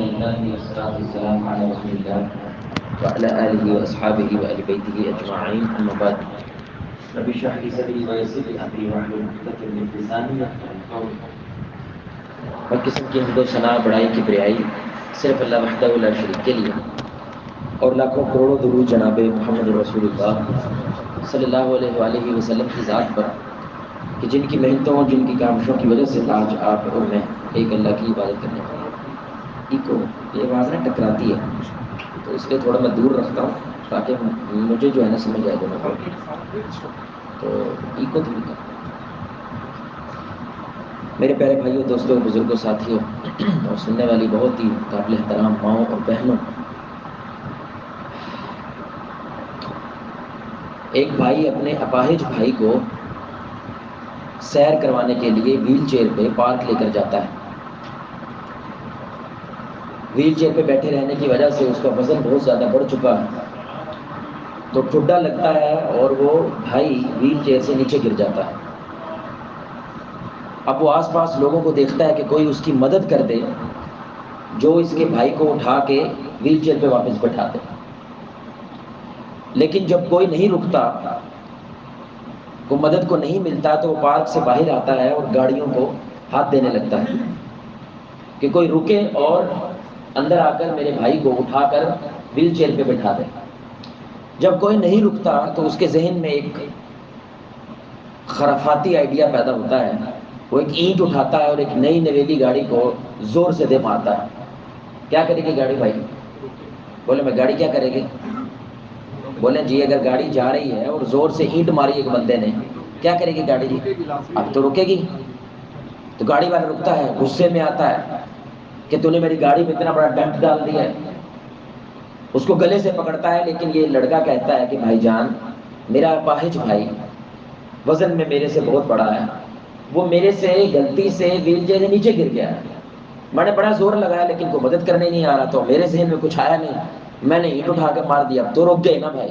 لله والصلاة والسلام على رسول الله وعلى آله وأصحابه وآل بيته أجمعين أما بعد رب اشرح لي صدري ويسر لي أمري واحلل عقدة من لساني يفقهوا قولي. ہر قسم کی حمد و ثنا بڑائی کی بریائی صرف اللہ وحدہ لا شریک کے لیے، اور لاکھوں کروڑوں درود جناب محمد رسول اللہ صلی اللہ علیہ وآلہ وسلم کی ذات پر کہ جن کی محنتوں اور جن کی کاوشوں کی وجہ سے آج آپ اور میں ایک اللہ کی عبادت کرنے والے ہیں. یہ آواز نہ ٹکراتی ہے تو اس لیے تھوڑا میں دور رکھتا ہوں تاکہ مجھے جو ہے نا سمجھ آئے دونوں کو. تو ایکو دور کا میرے پیارے بھائیوں، دوستوں، بزرگوں، ساتھیوں اور سننے والی بہت ہی قابل احترام ماؤں اور بہنوں، ایک بھائی اپنے اپاہج بھائی کو سیر کروانے کے لیے ویل چیئر پہ پارک لے کر جاتا ہے. ویل چیئر پہ بیٹھے رہنے کی وجہ سے اس کا وزن بہت زیادہ بڑھ چکا ہے تو ٹھڈا لگتا ہے اور وہ بھائی ویل چیئر سے نیچے گر جاتا ہے. اب وہ آس پاس لوگوں کو دیکھتا ہے کہ کوئی اس کی مدد کر دے جو اس کے بھائی کو اٹھا کے ویل چیئر پہ واپس بٹھا دے. لیکن جب کوئی نہیں رکتا، کو مدد کو نہیں ملتا، تو وہ پارک سے باہر آتا ہے اور گاڑیوں کو ہاتھ دینے لگتا ہے کہ کوئی رکے اور اندر آ کر میرے بھائی کو اٹھا کر ویل چیئر پہ بٹھا دے. جب کوئی نہیں رکتا تو اس کے ذہن میں ایک خرافاتی آئیڈیا پیدا ہوتا ہے. وہ ایک اینٹ اٹھاتا ہے اور ایک نئی نویلی گاڑی کو زور سے دے مارتا ہے. کیا کرے گی گاڑی بھائی؟ بولے میں گاڑی کیا کرے گی؟ بولے جی اگر گاڑی جا رہی ہے اور زور سے اینٹ ماری ایک بندے نے، کیا کرے گی گاڑی؟ جی اب تو رکے گی. تو گاڑی والا رکتا ہے، غصے میں آتا ہے کہ تو نے میری گاڑی میں اتنا بڑا ڈنٹ ڈال دیا ہے. اس کو گلے سے پکڑتا ہے، لیکن یہ لڑکا کہتا ہے کہ بھائی جان، میرا اپاہج بھائی وزن میں میرے سے بہت بڑا ہے، وہ میرے سے غلطی سے ویل چیئر سے نیچے گر گیا ہے. میں نے بڑا زور لگایا لیکن کوئی مدد کرنے نہیں آ رہا، تو میرے ذہن میں کچھ آیا نہیں، میں نے اینٹ اٹھا کے مار دیا. تو رک گئے نا بھائی،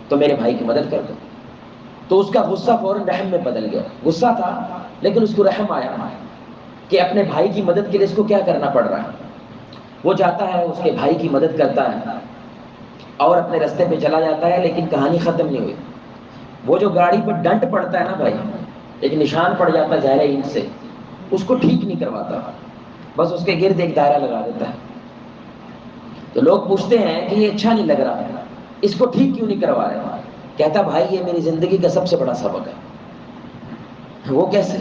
تو میرے بھائی کی مدد کر دو. تو اس کا غصہ فوراً رحم میں بدل گیا. غصہ تھا لیکن اس کو رحم آیا کہ اپنے بھائی کی مدد کے لیے اس کو کیا کرنا پڑ رہا ہے. وہ جاتا ہے، اس کے بھائی کی مدد کرتا ہے اور اپنے رستے پہ چلا جاتا ہے. لیکن کہانی ختم نہیں ہوئی. وہ جو گاڑی پہ ڈنٹ پڑتا ہے نا بھائی، ایک نشان پڑ جاتا ہے ظاہر اینٹ سے، اس کو ٹھیک نہیں کرواتا، بس اس کے گرد ایک دائرہ لگا دیتا ہے. تو لوگ پوچھتے ہیں کہ یہ اچھا نہیں لگ رہا ہے، اس کو ٹھیک کیوں نہیں کروا رہے؟ کہتا بھائی یہ میری زندگی کا سب سے بڑا سبق ہے. وہ کیسے؟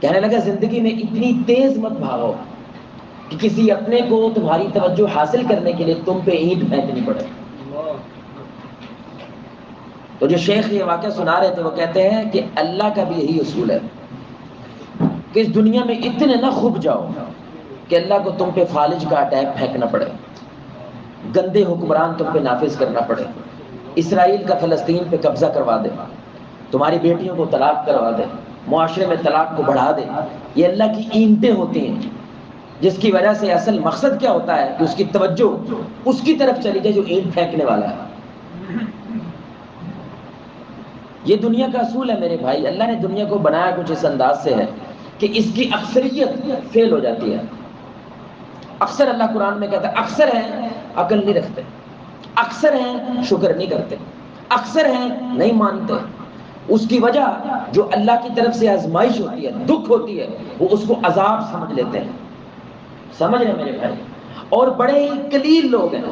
کہنے لگا زندگی میں اتنی تیز مت بھاگو کہ کسی اپنے کو تمہاری توجہ حاصل کرنے کے لیے تم پہ اینٹ پھینکنی پڑے. تو جو شیخ یہ واقعہ سنا رہے تھے وہ کہتے ہیں کہ اللہ کا بھی یہی اصول ہے کہ اس دنیا میں اتنے نہ خوب جاؤ کہ اللہ کو تم پہ فالج کا اٹیک پھینکنا پڑے، گندے حکمران تم پہ نافذ کرنا پڑے، اسرائیل کا فلسطین پہ قبضہ کروا دے، تمہاری بیٹیوں کو طلاق کروا دے، معاشرے میں طلاق کو بڑھا دے. یہ اللہ کی اینٹیں ہوتی ہیں جس کی وجہ سے اصل مقصد کیا ہوتا ہے کہ اس کی توجہ اس کی طرف چلی جائے جو اینٹ پھینکنے والا ہے. یہ دنیا کا اصول ہے میرے بھائی. اللہ نے دنیا کو بنایا کچھ اس انداز سے ہے کہ اس کی اکثریت فیل ہو جاتی ہے. اکثر اللہ قرآن میں کہتا ہے اکثر ہیں عقل نہیں رکھتے، اکثر ہیں شکر نہیں کرتے، اکثر ہیں نہیں مانتے. اس کی وجہ جو اللہ کی طرف سے آزمائش ہوتی ہے، دکھ ہوتی ہے، وہ اس کو عذاب سمجھ لیتے ہیں. سمجھ رہے ہیں میرے بھائی؟ اور بڑے ہی قلیل لوگ ہیں،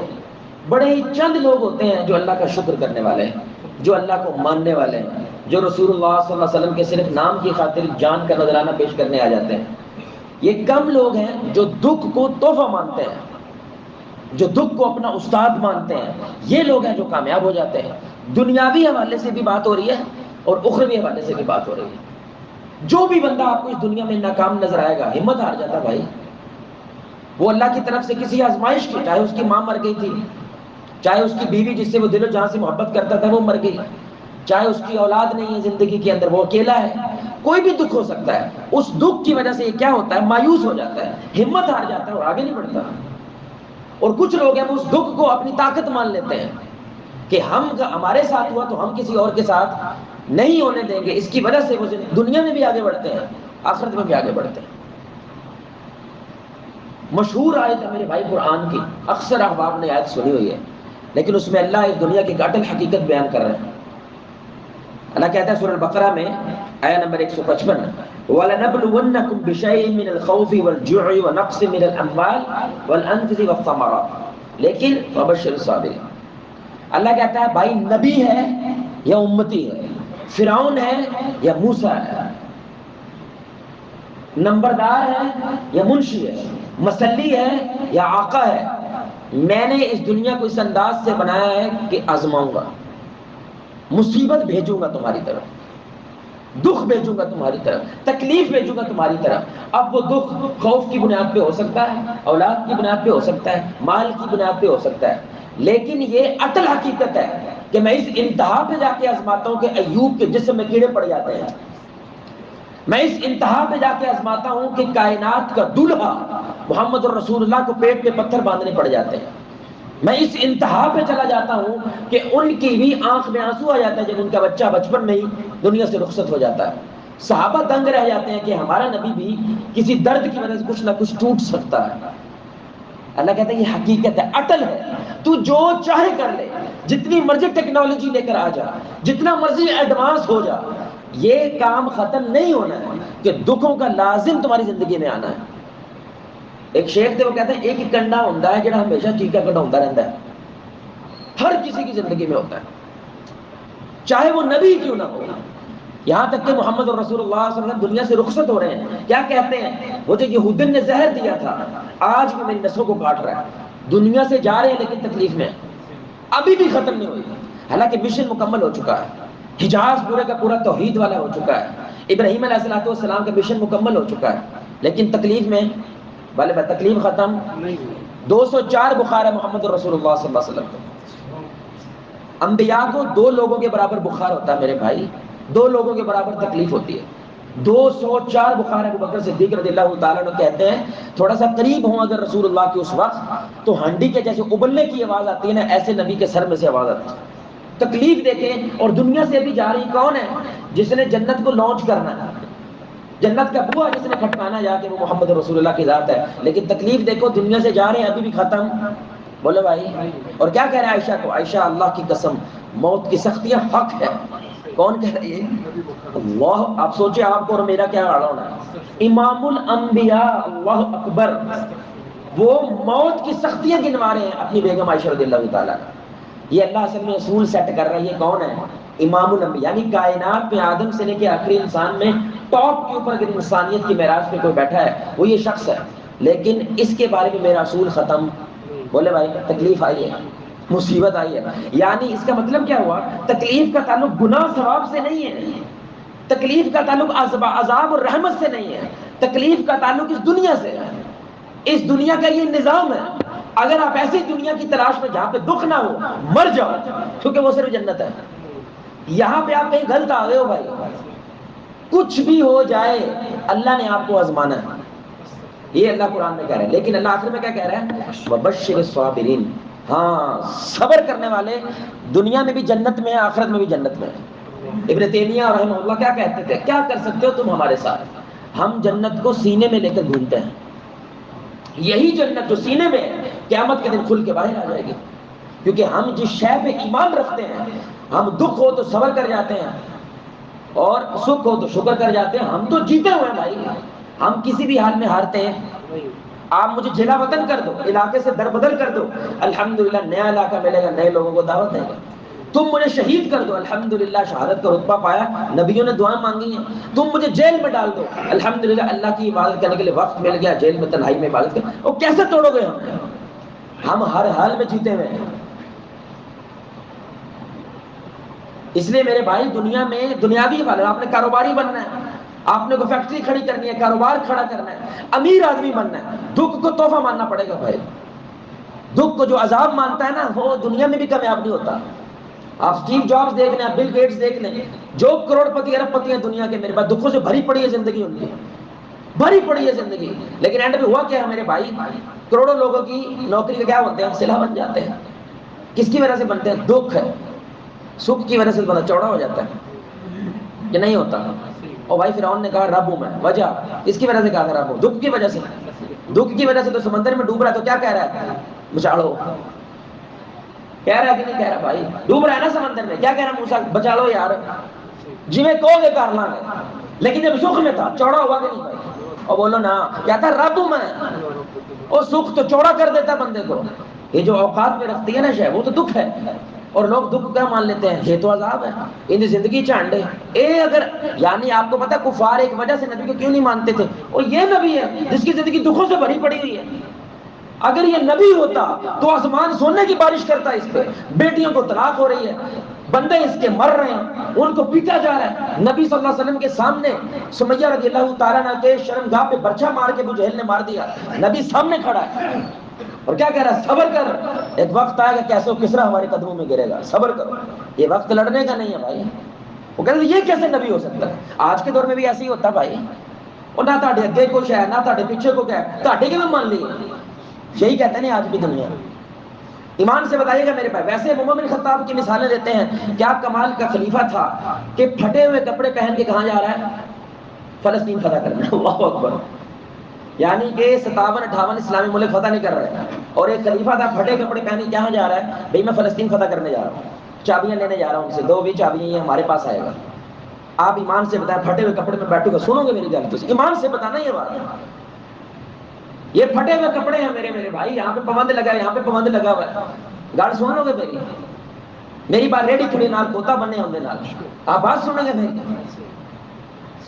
بڑے ہی چند لوگ ہوتے ہیں جو اللہ کا شکر کرنے والے ہیں، جو اللہ کو ماننے والے ہیں، جو رسول اللہ صلی اللہ علیہ وسلم کے صرف نام کی خاطر جان کا نذرانہ پیش کرنے آ جاتے ہیں. یہ کم لوگ ہیں جو دکھ کو تحفہ مانتے ہیں، جو دکھ کو اپنا استاد مانتے ہیں. یہ لوگ ہیں جو کامیاب ہو جاتے ہیں. دنیاوی حوالے سے بھی بات ہو رہی ہے اور اخروی حوالے سے بھی بات ہو رہی ہے. جو بھی بندہ آپ کو اس دنیا میں ناکام نظر آئے گا، ہمت ہار جاتا بھائی. وہ اللہ کی طرف سے کسی آزمائش کی، چاہے اس کی ماں مر گئی تھی، چاہے اس کی بیوی جس سے وہ دل و جان سے محبت کرتا تھا وہ مر گئی، چاہے اس کی اولاد نہیں ہے زندگی کے اندر، وہ اکیلا ہے، کوئی بھی دکھ ہو سکتا ہے. اس دکھ کی وجہ سے یہ کیا ہوتا ہے؟ مایوس ہو جاتا ہے، ہمت ہار جاتا ہے اور آگے نہیں بڑھتا. اور کچھ لوگ ہیں وہ اس دکھ کو اپنی طاقت مان لیتے ہیں کہ ہمارے ساتھ ہوا تو ہم کسی اور کے ساتھ نہیں ہونے دیں گے. اس کی وجہ سے وہ دنیا میں بھی آگے بڑھتے ہیں، آخرت میں بھی آگے بڑھتے ہیں. مشہور آیت ہے میرے بھائی قرآن کی، اکثر احباب نے آیت سنی ہوئی ہے، لیکن اس میں اللہ اس دنیا کی ایک اٹل حقیقت بیان کر رہے ہیں۔ اللہ کہتا ہے سورہ البقرہ میں آیا نمبر 155، وَلَنَبْلُوَنَّكُمْ بِشَيْءٍ مِّنَ الْخَوْفِ وَالْجُوعِ وَنَقْصٍ مِّنَ الْأَمْوَالِ وَالْأَنفُسِ وَالثَّمَرَاتِ، لیکن وَبَشِّرِ الصَّابِرِينَ۔ اللہ کہتا ہے بھائی نبی ہے یا امتی ہے، فرعون ہے یا موسیٰ ہے، نمبردار ہے یا منشی ہے، مسلی ہے یا آقا ہے، میں نے اس دنیا کو اس انداز سے بنایا ہے کہ آزماؤں گا، مصیبت بھیجوں گا تمہاری طرف، دکھ بھیجوں گا تمہاری طرف، تکلیف بھیجوں گا تمہاری طرف۔ اب وہ دکھ خوف کی بنیاد پہ ہو سکتا ہے، اولاد کی بنیاد پہ ہو سکتا ہے، مال کی بنیاد پہ ہو سکتا ہے، لیکن یہ اٹل حقیقت ہے کہ میں اس انتہا پہ جا کے آزماتا ہوں کہ ایوب کے جسم میں کیڑے پڑ جاتے ہیں، میں اس انتہا پہ جا کے آزماتا ہوں کہ کائنات کا دولہا محمد الرسول اللہ کو پیٹ پہ پتھر باندھنے پڑ جاتے ہیں، میں اس انتہا پہ چلا جاتا ہوں کہ ان کی بھی آنکھ میں آنسو آ جاتا ہے جب ان کا بچہ بچپن میں ہی دنیا سے رخصت ہو جاتا ہے۔ صحابہ دنگ رہ جاتے ہیں کہ ہمارا نبی بھی کسی درد کی وجہ سے کچھ نہ کچھ ٹوٹ سکتا ہے۔ اللہ کہتا ہے یہ حقیقت ہے، اٹل ہے، تو جو چاہے کر لے، جتنی مرضی ٹیکنالوجی لے کر آ جا، جتنا مرضی ایڈوانس ہو جا، یہ کام ختم نہیں ہونا ہے کہ دکھوں کا لازم تمہاری زندگی میں آنا ہے۔ ایک شیخ تھے وہ کہتے ہیں ایک ہی کنڈا ہوتا ہے جڑا ہمیشہ چیخا کڈھاؤندا رہتا ہے، ہر کسی کی زندگی میں ہوتا ہے، چاہے وہ نبی کیوں نہ ہو۔ یہاں تک کہ محمد رسول اللہ صلی اللہ علیہ وسلم دنیا سے رخصت ہو رہے ہیں، کیا کہتے ہیں؟ وہ جو یہودن نے زہر دیا تھا آج بھی میری نسوں کو کاٹ رہا ہے، دنیا سے جا رہے ہیں لیکن تکلیف میں ابھی بھی ختم نہیں ہوئی، حالانکہ مشن مکمل ہو چکا ہے، حجاز پورے کا پورا توحید والا ہو چکا ہے، ابراہیم علیہ السلام کا مشن مکمل ہو چکا ہے، لیکن تکلیف میں بھلے بھائی تکلیف ختم نہیں ہوئی۔ 204 بخار ہے محمد رسول اللہ صلی اللہ علیہ وسلم کو۔ انبیاء کو 2 لوگوں کے برابر بخار ہوتا ہے میرے بھائی، 2 لوگوں کے برابر تکلیف ہوتی ہے۔ 204 بخار ہے۔ ابو بکر صدیق رضی اللہ تعالیٰ عنہ کہتے ہیں تھوڑا سا قریب ہوں اگر رسول اللہ کے اس وقت تو ہنڈی کے جیسے ابلنے کی آواز آتی ہے نا، ایسے نبی کے سر میں سے آواز آتی ہے۔ تکلیف دیکھیں، اور دنیا سے بھی جا رہی کون ہے؟ جس نے جنت کو لانچ کرنا ہے، جنت کا بوا جس نے کھٹکانا جا کے وہ محمد رسول اللہ کی ذات ہے، لیکن تکلیف دیکھو دنیا سے جا رہے ہیں ابھی بھی ختم۔ بولے بھائی، اور کیا کہہ رہا ہے عائشہ کو؟ عائشہ اللہ کی قسم موت کی سختیاں حق ہے۔ کون کہہ رہی ہے؟ اللہ۔ آپ سوچیں آپ کو اور میرا کیا حال ہونا ہے؟ امام الانبیاء، اللہ اکبر، وہ موت کی سختیاں گنوا رہے ہیں اپنی بیگم عائشہ رضی اللہ تعالیٰ۔ یہ اللہ اصل میں اصول سیٹ کر رہا ہے، یہ کون ہے؟ امام الانبیاء، یعنی کائنات میں آدم سے لے کے آخری انسان میں ٹاپ کے اوپر اگر انسانیت کی معراج پہ کوئی بیٹھا ہے وہ یہ شخص ہے، لیکن اس کے بارے میں میرا اصول ختم۔ بولے بھائی تکلیف آئی ہے، مصیبت آئی ہے، یعنی اس کا مطلب کیا ہوا؟ تکلیف کا تعلق گناہ ثواب سے نہیں ہے، تکلیف کا تعلق عذاب اور رحمت سے نہیں ہے، تکلیف کا تعلق اس دنیا سے ہے، اس دنیا کا یہ نظام ہے۔ اگر آپ ایسی دنیا کی تلاش میں جہاں پہ دکھ نہ ہو مر جاؤ، کیونکہ وہ صرف جنت ہے۔ یہاں پہ آپ کہیں غلط آ گئے ہو بھائی، کچھ بھی ہو جائے اللہ نے آپ کو آزمانا ہے، یہ اللہ قرآن میں کہہ رہا ہے۔ لیکن اللہ آخر میں کیا کہہ رہا ہے؟ وَبَشِّرِ الصَّابِرِينَ، ہاں صبر کرنے والے دنیا میں بھی جنت میں ہیں، آخرت میں بھی جنت میں ہیں۔ ابن تیمیہ رحمہ اللہ کیا کہتے تھے؟ کیا کر سکتے ہو تم ہمارے ساتھ؟ ہم جنت کو سینے میں لے کر گھومتے ہیں، یہی جنت جو سینے میں ہے قیامت کے دن کھل کے باہر آ جائے گی، کیونکہ ہم جس شے پہ ایمان رکھتے ہیں، ہم دکھ ہو تو صبر کر جاتے ہیں اور سکھ ہو تو شکر کر جاتے ہیں۔ ہم تو جیتے ہوئے ہیں بھائی، ہم کسی بھی حال میں ہارتے ہیں۔ آپ مجھے جلا وطن کر دو، علاقے سے در بدل کر دو، الحمدللہ نیا علاقہ ملے گا، نئے لوگوں کو دعوت دے گا۔ تم مجھے شہید کر دو، الحمدللہ شہادت کا رتبہ پایا، نبیوں نے دعائیں مانگی ہیں۔ تم مجھے جیل میں ڈال دو، الحمدللہ اللہ کی عبادت کرنے کے لیے وقت مل گیا، جیل میں تنہائی میں عبادت کر۔ وہ کیسے توڑو گے؟ ہم ہر حال میں جیتے ہوئے ہیں۔ اس لیے میرے بھائی دنیا میں دنیاوی حالت، آپ نے کاروباری بننا ہے، آپ نے کوئی فیکٹری کھڑی کرنی ہے، کاروبار کھڑا کرنا ہے، امیر آدمی بننا ہے، دکھ کو تحفہ ماننا پڑے گا بھائی۔ دکھ کو جو عذاب مانتا ہے نا وہ دنیا میں بھی کامیاب نہیں ہوتا۔ آپ اسٹیو جابز دیکھ لیں، بل گیٹس دیکھ لیں، جو کروڑ پتی ارب پتی ہیں دنیا کے، میرے پاس دکھوں سے بھری پڑی ہے زندگی، ان کی بھری پڑی ہے زندگی، لیکن اینڈ میں ہوا کیا ہے میرے بھائی؟ کروڑوں لوگوں کی نوکری کے کیا ہوتے ہیں؟ صلہ بن جاتے ہیں۔ کس کی وجہ سے بنتے ہیں؟ دکھ ہے، سکھ کی وجہ سے بڑا چوڑا ہو جاتا ہے کہ نہیں ہوتا؟ اور بھائی فرعون نے کہا رب ہوں میں. وجہ اس کی وجہ سے کہا تھا رب ہوں؟ دکھ کی وجہ سے. دکھ کی وجہ سے تو سمندر میں ڈوب رہا ہے، تو کیا کہہ رہا ہے؟ بچاڑو. کہہ رہا ہے کہ نہیں کہہ رہا بھائی؟ ڈوب رہا ہے نا سمندر میں، کیا کہہ رہا موسیٰ؟ بچاڑو یار. جی میں کہو گے کر لیں گے. لیکن جب سکھ میں تھا چوڑا ہوا کہ نہیں بھائی؟ اور بولو نا، کیا تھا رب ہوں میں. اور سکھ تو چوڑا کر دیتا بندے کو. یہ جو اوقات میں رکھتی ہے نا شے، وہ تو دکھ ہے. اور لوگ دکھ کیا مان لیتے ہیں؟ یہ تو عذاب ہے، ان زندگی چانڈے. اگر یعنی آپ کو پتا کفار ایک وجہ سے نبی کو کیوں نہیں مانتے تھے، اور یہ نبی ہے جس کی زندگی دکھوں سے بھری پڑی ہوئی ہے. اگر یہ نبی ہوتا تو آسمان سونے کی بارش کرتا اس پہ. بیٹیوں کو طلاق ہو رہی ہے، بندے اس کے مر رہے ہیں، ان کو پیٹا جا رہا ہے. نبی صلی اللہ علیہ وسلم کے سامنے سمیہ رضی اللہ تعالیٰ عنہ کے شرمگاہ پہ برچھا مار کے ابو جہل نے مار دیا. نبی سامنے کھڑا ہے اور کیا کہہ رہا ہے؟ صبر کر، ایک وقت آئے گا کیسے کسرا ہمارے قدموں میں گرے گا، صبر کرو. یہ وقت لڑنے کا نہیں ہے بھائی. وہ کہتے ہیں یہ کیسے نبی ہو سکتا ہے؟ آج کے دور میں بھی ایسے ہی ہوتا بھائی. اور نہ تاڑے اگے کچھ ہے نہ تاڑے پیچھے کو کیا ہے، تاڑے کے میں مان لیے. یہی کہتے ہیں آج بھی دنیا. ایمان سے بتائیے گا میرے بھائی. ویسے عمر بن خطاب کی مثالیں دیتے ہیں. کیا کمال کا خلیفہ تھا کہ پھٹے ہوئے کپڑے پہن کے کہاں جا رہا ہے؟ فلسطین فتح کرنا. اللہ اکبر. یعنی کہ 57-58 اسلامی ملک فتح نہیں کر رہے، اور ایک خلیفہ تھا پھٹے کپڑے پہن کے کہاں جا رہا ہے؟ بھئی میں فلسطین فتح کرنے جا رہا ہوں، چابیاں لینے جا رہا ہوں ان سے، دو بھی چابیاں یہ ہمارے پاس آئے گا. آپ ایمان سے بتائیں پھٹے ہوئے کپڑے میں بیٹھو گا، سنو گے میری گل؟ تو ایمان سے بتانا یہ بات. یہ پھٹے ہوئے کپڑے ہیں میرے بھائی، یہاں پہ پابند لگا ہے، یہاں پہ پابند لگا ہوا ہے. گل سنو گے میری بات؟ ریڈی کھڑی نال کوتا بنے ہوندے نال آپ بات سنو گے میری.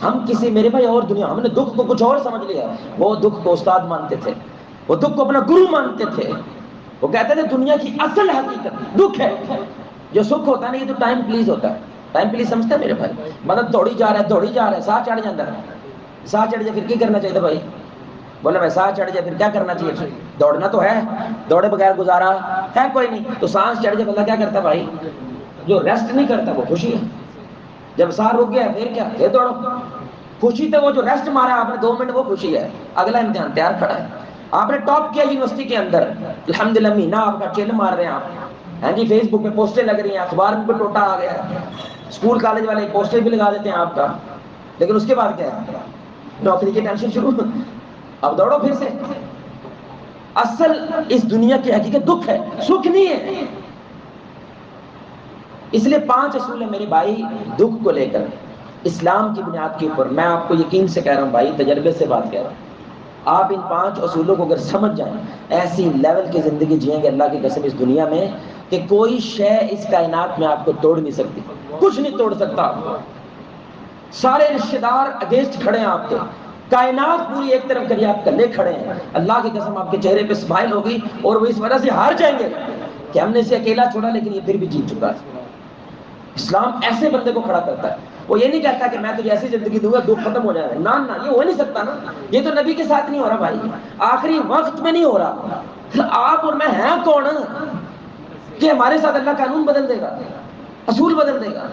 ہم کسی میرے بھائی اور دنیا، ہم نے دکھ کو کچھ اور سمجھ لیا. وہ دکھ کو استاد مانتے تھے، وہ دکھ کو اپنا گرو مانتے تھے. وہ کہتے تھے دنیا کی اصل حقیقت دکھ ہے. جو سکھ ہوتا ہے نا یہ تو ٹائم پلیز ہوتا ہے. ٹائم پلیز سمجھتے ہیں میرے بھائی؟ مطلب دوڑی جا رہا ہے، ساہ چڑھ جاتا ہے. ساہ چڑھ جائے پھر کیا کرنا چاہیے بھائی؟ بولے میں سانس چڑھ جائے پھر کیا کرنا چاہیے؟ دوڑنا تو ہے، دوڑے بغیر گزارا ہے کوئی نہیں. تو سانس چڑھ جائے بندہ کیا کرتا بھائی؟ جو ریسٹ نہیں کرتا وہ خوشی ہے. جب سانس رک گیا پھر کیا؟ پھر دوڑو. خوشی تو وہ جو ریسٹ مارا آپ نے 2 منٹ وہ خوشی ہے. اگلا امتحان تیار کھڑا ہے. آپ نے ٹاپ کیا یونیورسٹی کے اندر، الحمدللہ مہینہ آپ کا چل مار رہے ہیں آپ. ہاں جی فیس بک پہ پوسٹیں لگ رہی ہیں، اخبار میں ٹوٹا آ گیا ہے، اسکول کالج والے پوسٹر بھی لگا دیتے ہیں آپ کا. لیکن اس کے بعد کیا ہے؟ نوکری کی ٹینشن شروع. اب دوڑو پھر سے. اصل اس دنیا کی حقیقت دکھ ہے، سکھ نہیں ہے. اس لیے 5 اصول ہیں میرے بھائی دکھ کو لے کر اسلام کی بنیاد کے اوپر. میں آپ کو یقین سے کہہ رہا ہوں بھائی، تجربے سے بات کہہ رہا ہوں. آپ ان 5 اصولوں کو اگر سمجھ جائیں، ایسی لیول کی زندگی جئیں گے اللہ کی قسم اس دنیا میں کہ کوئی شے اس کائنات میں آپ کو توڑ نہیں سکتی. کچھ نہیں توڑ سکتا. سارے رشتے دار اگینسٹ کھڑے ہیں آپ کے، کائنات پوری ایک طرف کریے، آپ کلے کھڑے ہیں. اللہ کی قسم آپ کے چہرے پہ اسمائل ہوگی، اور وہ اس وجہ سے ہار جائیں گے کہ ہم نے اسے اکیلا چھوڑا لیکن یہ پھر بھی جیت چکا ہے. اسلام ایسے بندے کو کھڑا کرتا ہے. وہ یہ نہیں کہتا کہ میں تجھے ایسی زندگی دوں گا دکھ ختم ہو جائے گا. نہ یہ ہو نہیں سکتا نا. یہ تو نبی کے ساتھ نہیں ہو رہا بھائی، آخری وقت میں نہیں ہو رہا. آپ اور میں ہیں کون کہ ہمارے ساتھ اللہ قانون بدل دے گا، اصول بدل دے گا؟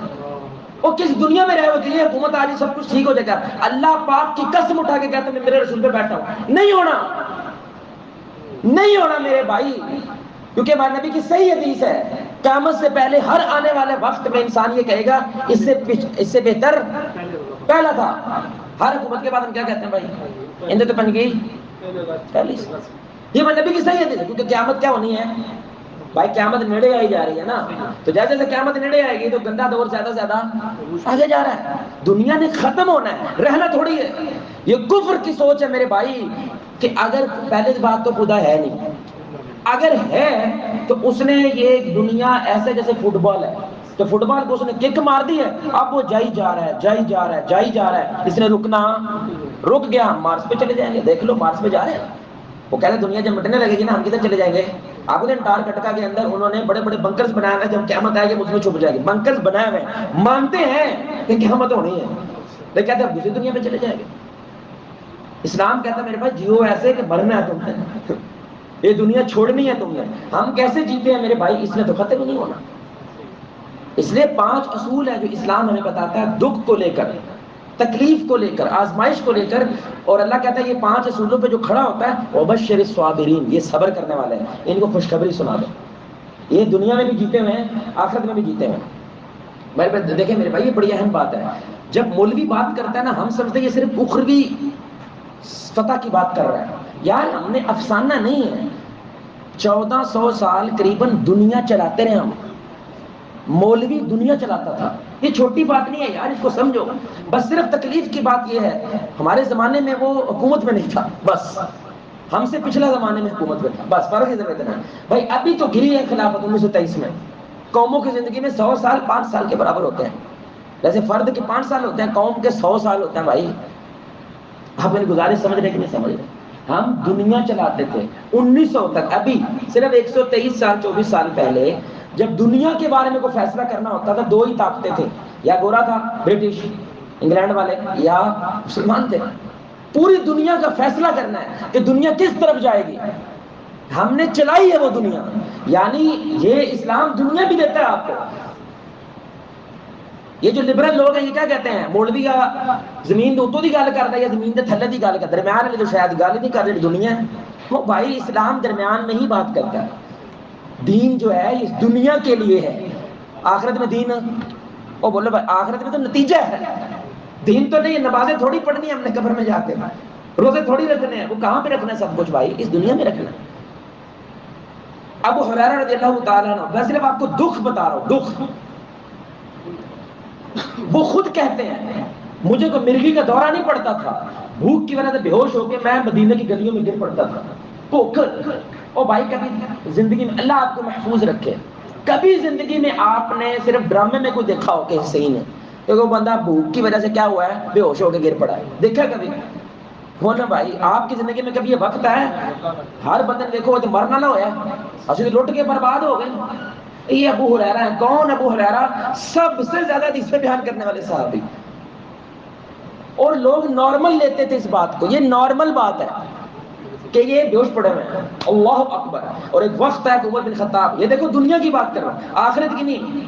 وہ کس دنیا میں رہے ہو کہ یہ حکومت آ رہی سب کچھ ٹھیک ہو جائے گا؟ اللہ پاک کی قسم اٹھا کے کہتے ہیں میں میرے رسول پہ بیٹھا ہوں. نہیں ہونا، نہیں ہونا میرے بھائی. کیونکہ ہمارے نبی کی صحیح حدیث ہے، قیامت سے پہلے ہر آنے والے وقت میں انسان یہ کہے گا اس سے بہتر پہلا تھا. ہر حکومت کے بعد ہم کیا کہتے ہیں بھائی؟ اندر تو بن گئی پہلی. یہ ہمارے نبی کی صحیح حدیث ہے. کیونکہ قیامت کیا ہونی ہے بھائی؟ قیامت نیڑے آئی جا رہی ہے نا. تو جیسے جیسے قیامت نیڑے آئے گی تو گندا دور زیادہ سے زیادہ آگے جا رہا ہے. دنیا نے ختم ہونا ہے، رہنا تھوڑی ہے. یہ کفر کی سوچ ہے میرے بھائی کہ اگر پہلے بات تو خدا ہے نہیں، اگر ہے تو اس نے یہ دنیا ایسے جیسے فٹ بال ہے، تو فٹ بال کو اس نے کک مار دی ہے، اب وہ جائی جا رہا ہے، جائی جا رہا ہے، جائی جا رہا ہے. اس نے رکنا رک گیا. ہم مارس پہ چلے جائیں گے. دیکھ لو مارس پہ جا رہے ہیں. وہ کہہ رہے دنیا جب مٹنے لگے گی نا ہم کدھر چلے جائیں گے؟ آپ کو انٹارکٹیکا کے اندر انہوں نے بڑے بڑے بنکرز بنائے ہوئے، جب قیامت آئے گی اس میں چھپ جائے گی. بنکرز بنائے ہوئے مانتے ہیں کہ قیامت ہونی ہے، لیکن کہتے ہیں اب دوسری دنیا میں چلے جائیں گے. اسلام کہتا ہے میرے بھائی جیو ایسے کہ مرنا ہے تم نے، یہ دنیا چھوڑنی ہے تم نے. ہم کیسے جیتے ہیں میرے بھائی؟ اس نے تو ختم ہی نہیں ہونا. اس لیے 5 اصول ہیں جو اسلام ہمیں بتاتا ہے دکھ کو لے کر، تکلیف کو لے کر، آزمائش کو لے کر. اور اللہ کہتا ہے یہ 5 اصولوں پہ جو کھڑا ہوتا ہے وبشر الصابرین، یہ صبر کرنے والے ہیں، ان کو خوشخبری سنا دو. یہ دنیا میں بھی جیتے ہوئے ہیں، آخرت میں بھی جیتے ہوئے ہیں. دیکھیں میرے بھائی، یہ بڑی اہم بات ہے. جب مولوی بات کرتا ہے نا، ہم سمجھتے ہیں یہ صرف اخروی فتح کی بات کر رہا ہے. یار ہم نے افسانہ نہیں ہے، 1400 سال قریباً دنیا چلاتے رہے ہم. مولوی دنیا چلاتا تھا، یہ چھوٹی بات نہیں ہے یار، اس کو سمجھو. بس صرف تکلیف کی بات یہ ہے، ہمارے زمانے میں وہ حکومت میں نہیں تھا، بس ہم سے پچھلا زمانے میں حکومت میں تھا، بس فرق ادھر اتنا ہے. بھائی ابھی تو گری ہے خلافت 1923 میں. قوموں کی زندگی میں 100 سال 5 سال کے برابر ہوتے ہیں. جیسے فرد کے 5 سال ہوتے ہیں، قوم کے 100 سال ہوتے ہیں. بھائی آپ میری گزارش سمجھ رہے کہ نہیں سمجھ رہے؟ ہم دنیا چلاتے تھے 1900 تک. ابھی صرف 123 سال 24 سال پہلے جب دنیا کے بارے میں کوئی فیصلہ کرنا ہوتا تھا، 2 ہی طاقتیں تھے، یا گورا تھا برٹش انگلینڈ والے، یا مسلمان تھے. پوری دنیا کا فیصلہ کرنا ہے کہ دنیا کس طرف جائے گی. ہم نے چلائی ہے وہ دنیا. یعنی یہ اسلام دنیا بھی دیتا ہے آپ کو. یہ جو لبرل لوگ ہیں یہ کیا کہتے ہیں؟ مولوی کا زمین اتوں کی گل کرتا ہے یا زمین کے تھلے کی گل کرتا ہے؟ درمیان والی تو شاید گل ہی نہیں کر رہی دنیا. وہ بھائی اسلام درمیان میں ہی بات کرتا ہے. دین جو ہے اس دنیا کے لیے ہے، آخرت میں دین. وہ بولو بھائی آخرت میں تو نتیجہ ہے، دین تو نہیں. نمازیں تھوڑی پڑھنی ہے ہم نے قبر میں جا کے، روزے تھوڑی رکھنے ہیں. وہ کہاں پہ رکھنا ہے سب کچھ؟ بھائی اس دنیا میں رکھنا ہے. ابو ہریرہ رضی اللہ تعالیٰ عنہ، میں صرف آپ کو دکھ بتا رہا ہوں، دکھ. وہ خود کہتے ہیں مجھے کوئی مرغی کا دورہ نہیں پڑتا تھا، بھوک کی وجہ سے بے ہوش ہو کے میں مدینے کی گلیوں میں گر پڑتا تھا. بھوک. او بھائی کبھی زندگی میں اللہ آپ کو محفوظ رکھے، کبھی زندگی میں آپ نے صرف ڈرامے میں کوئی دیکھا ہو کہ صحیح نہیں کہ وہ بندہ بھوک کی وجہ سے کیا ہوا ہے، بے ہوش ہو کے گر پڑا ہے؟ دیکھا کبھی؟ بولنا بھائی آپ کی زندگی میں کبھی یہ وقت ہے؟ ہر بندے نے دیکھو تو مرنا نہ ہوا، اصل لٹ کے برباد ہو گئے. یہ ابو ہریرہ ہے. کون ابو ہریرہ؟ سب سے زیادہ حدیثیں بیان کرنے والے صحابی. اور لوگ نارمل لیتے تھے اس بات کو، یہ نارمل بات ہے کہ یہ بیہوش پڑے ہوئے ہیں. اللہ اکبر. اور ایک وقت ہے کہ عمر بن خطاب، یہ دیکھو دنیا کی بات کر رہا ہوں آخرت کی نہیں.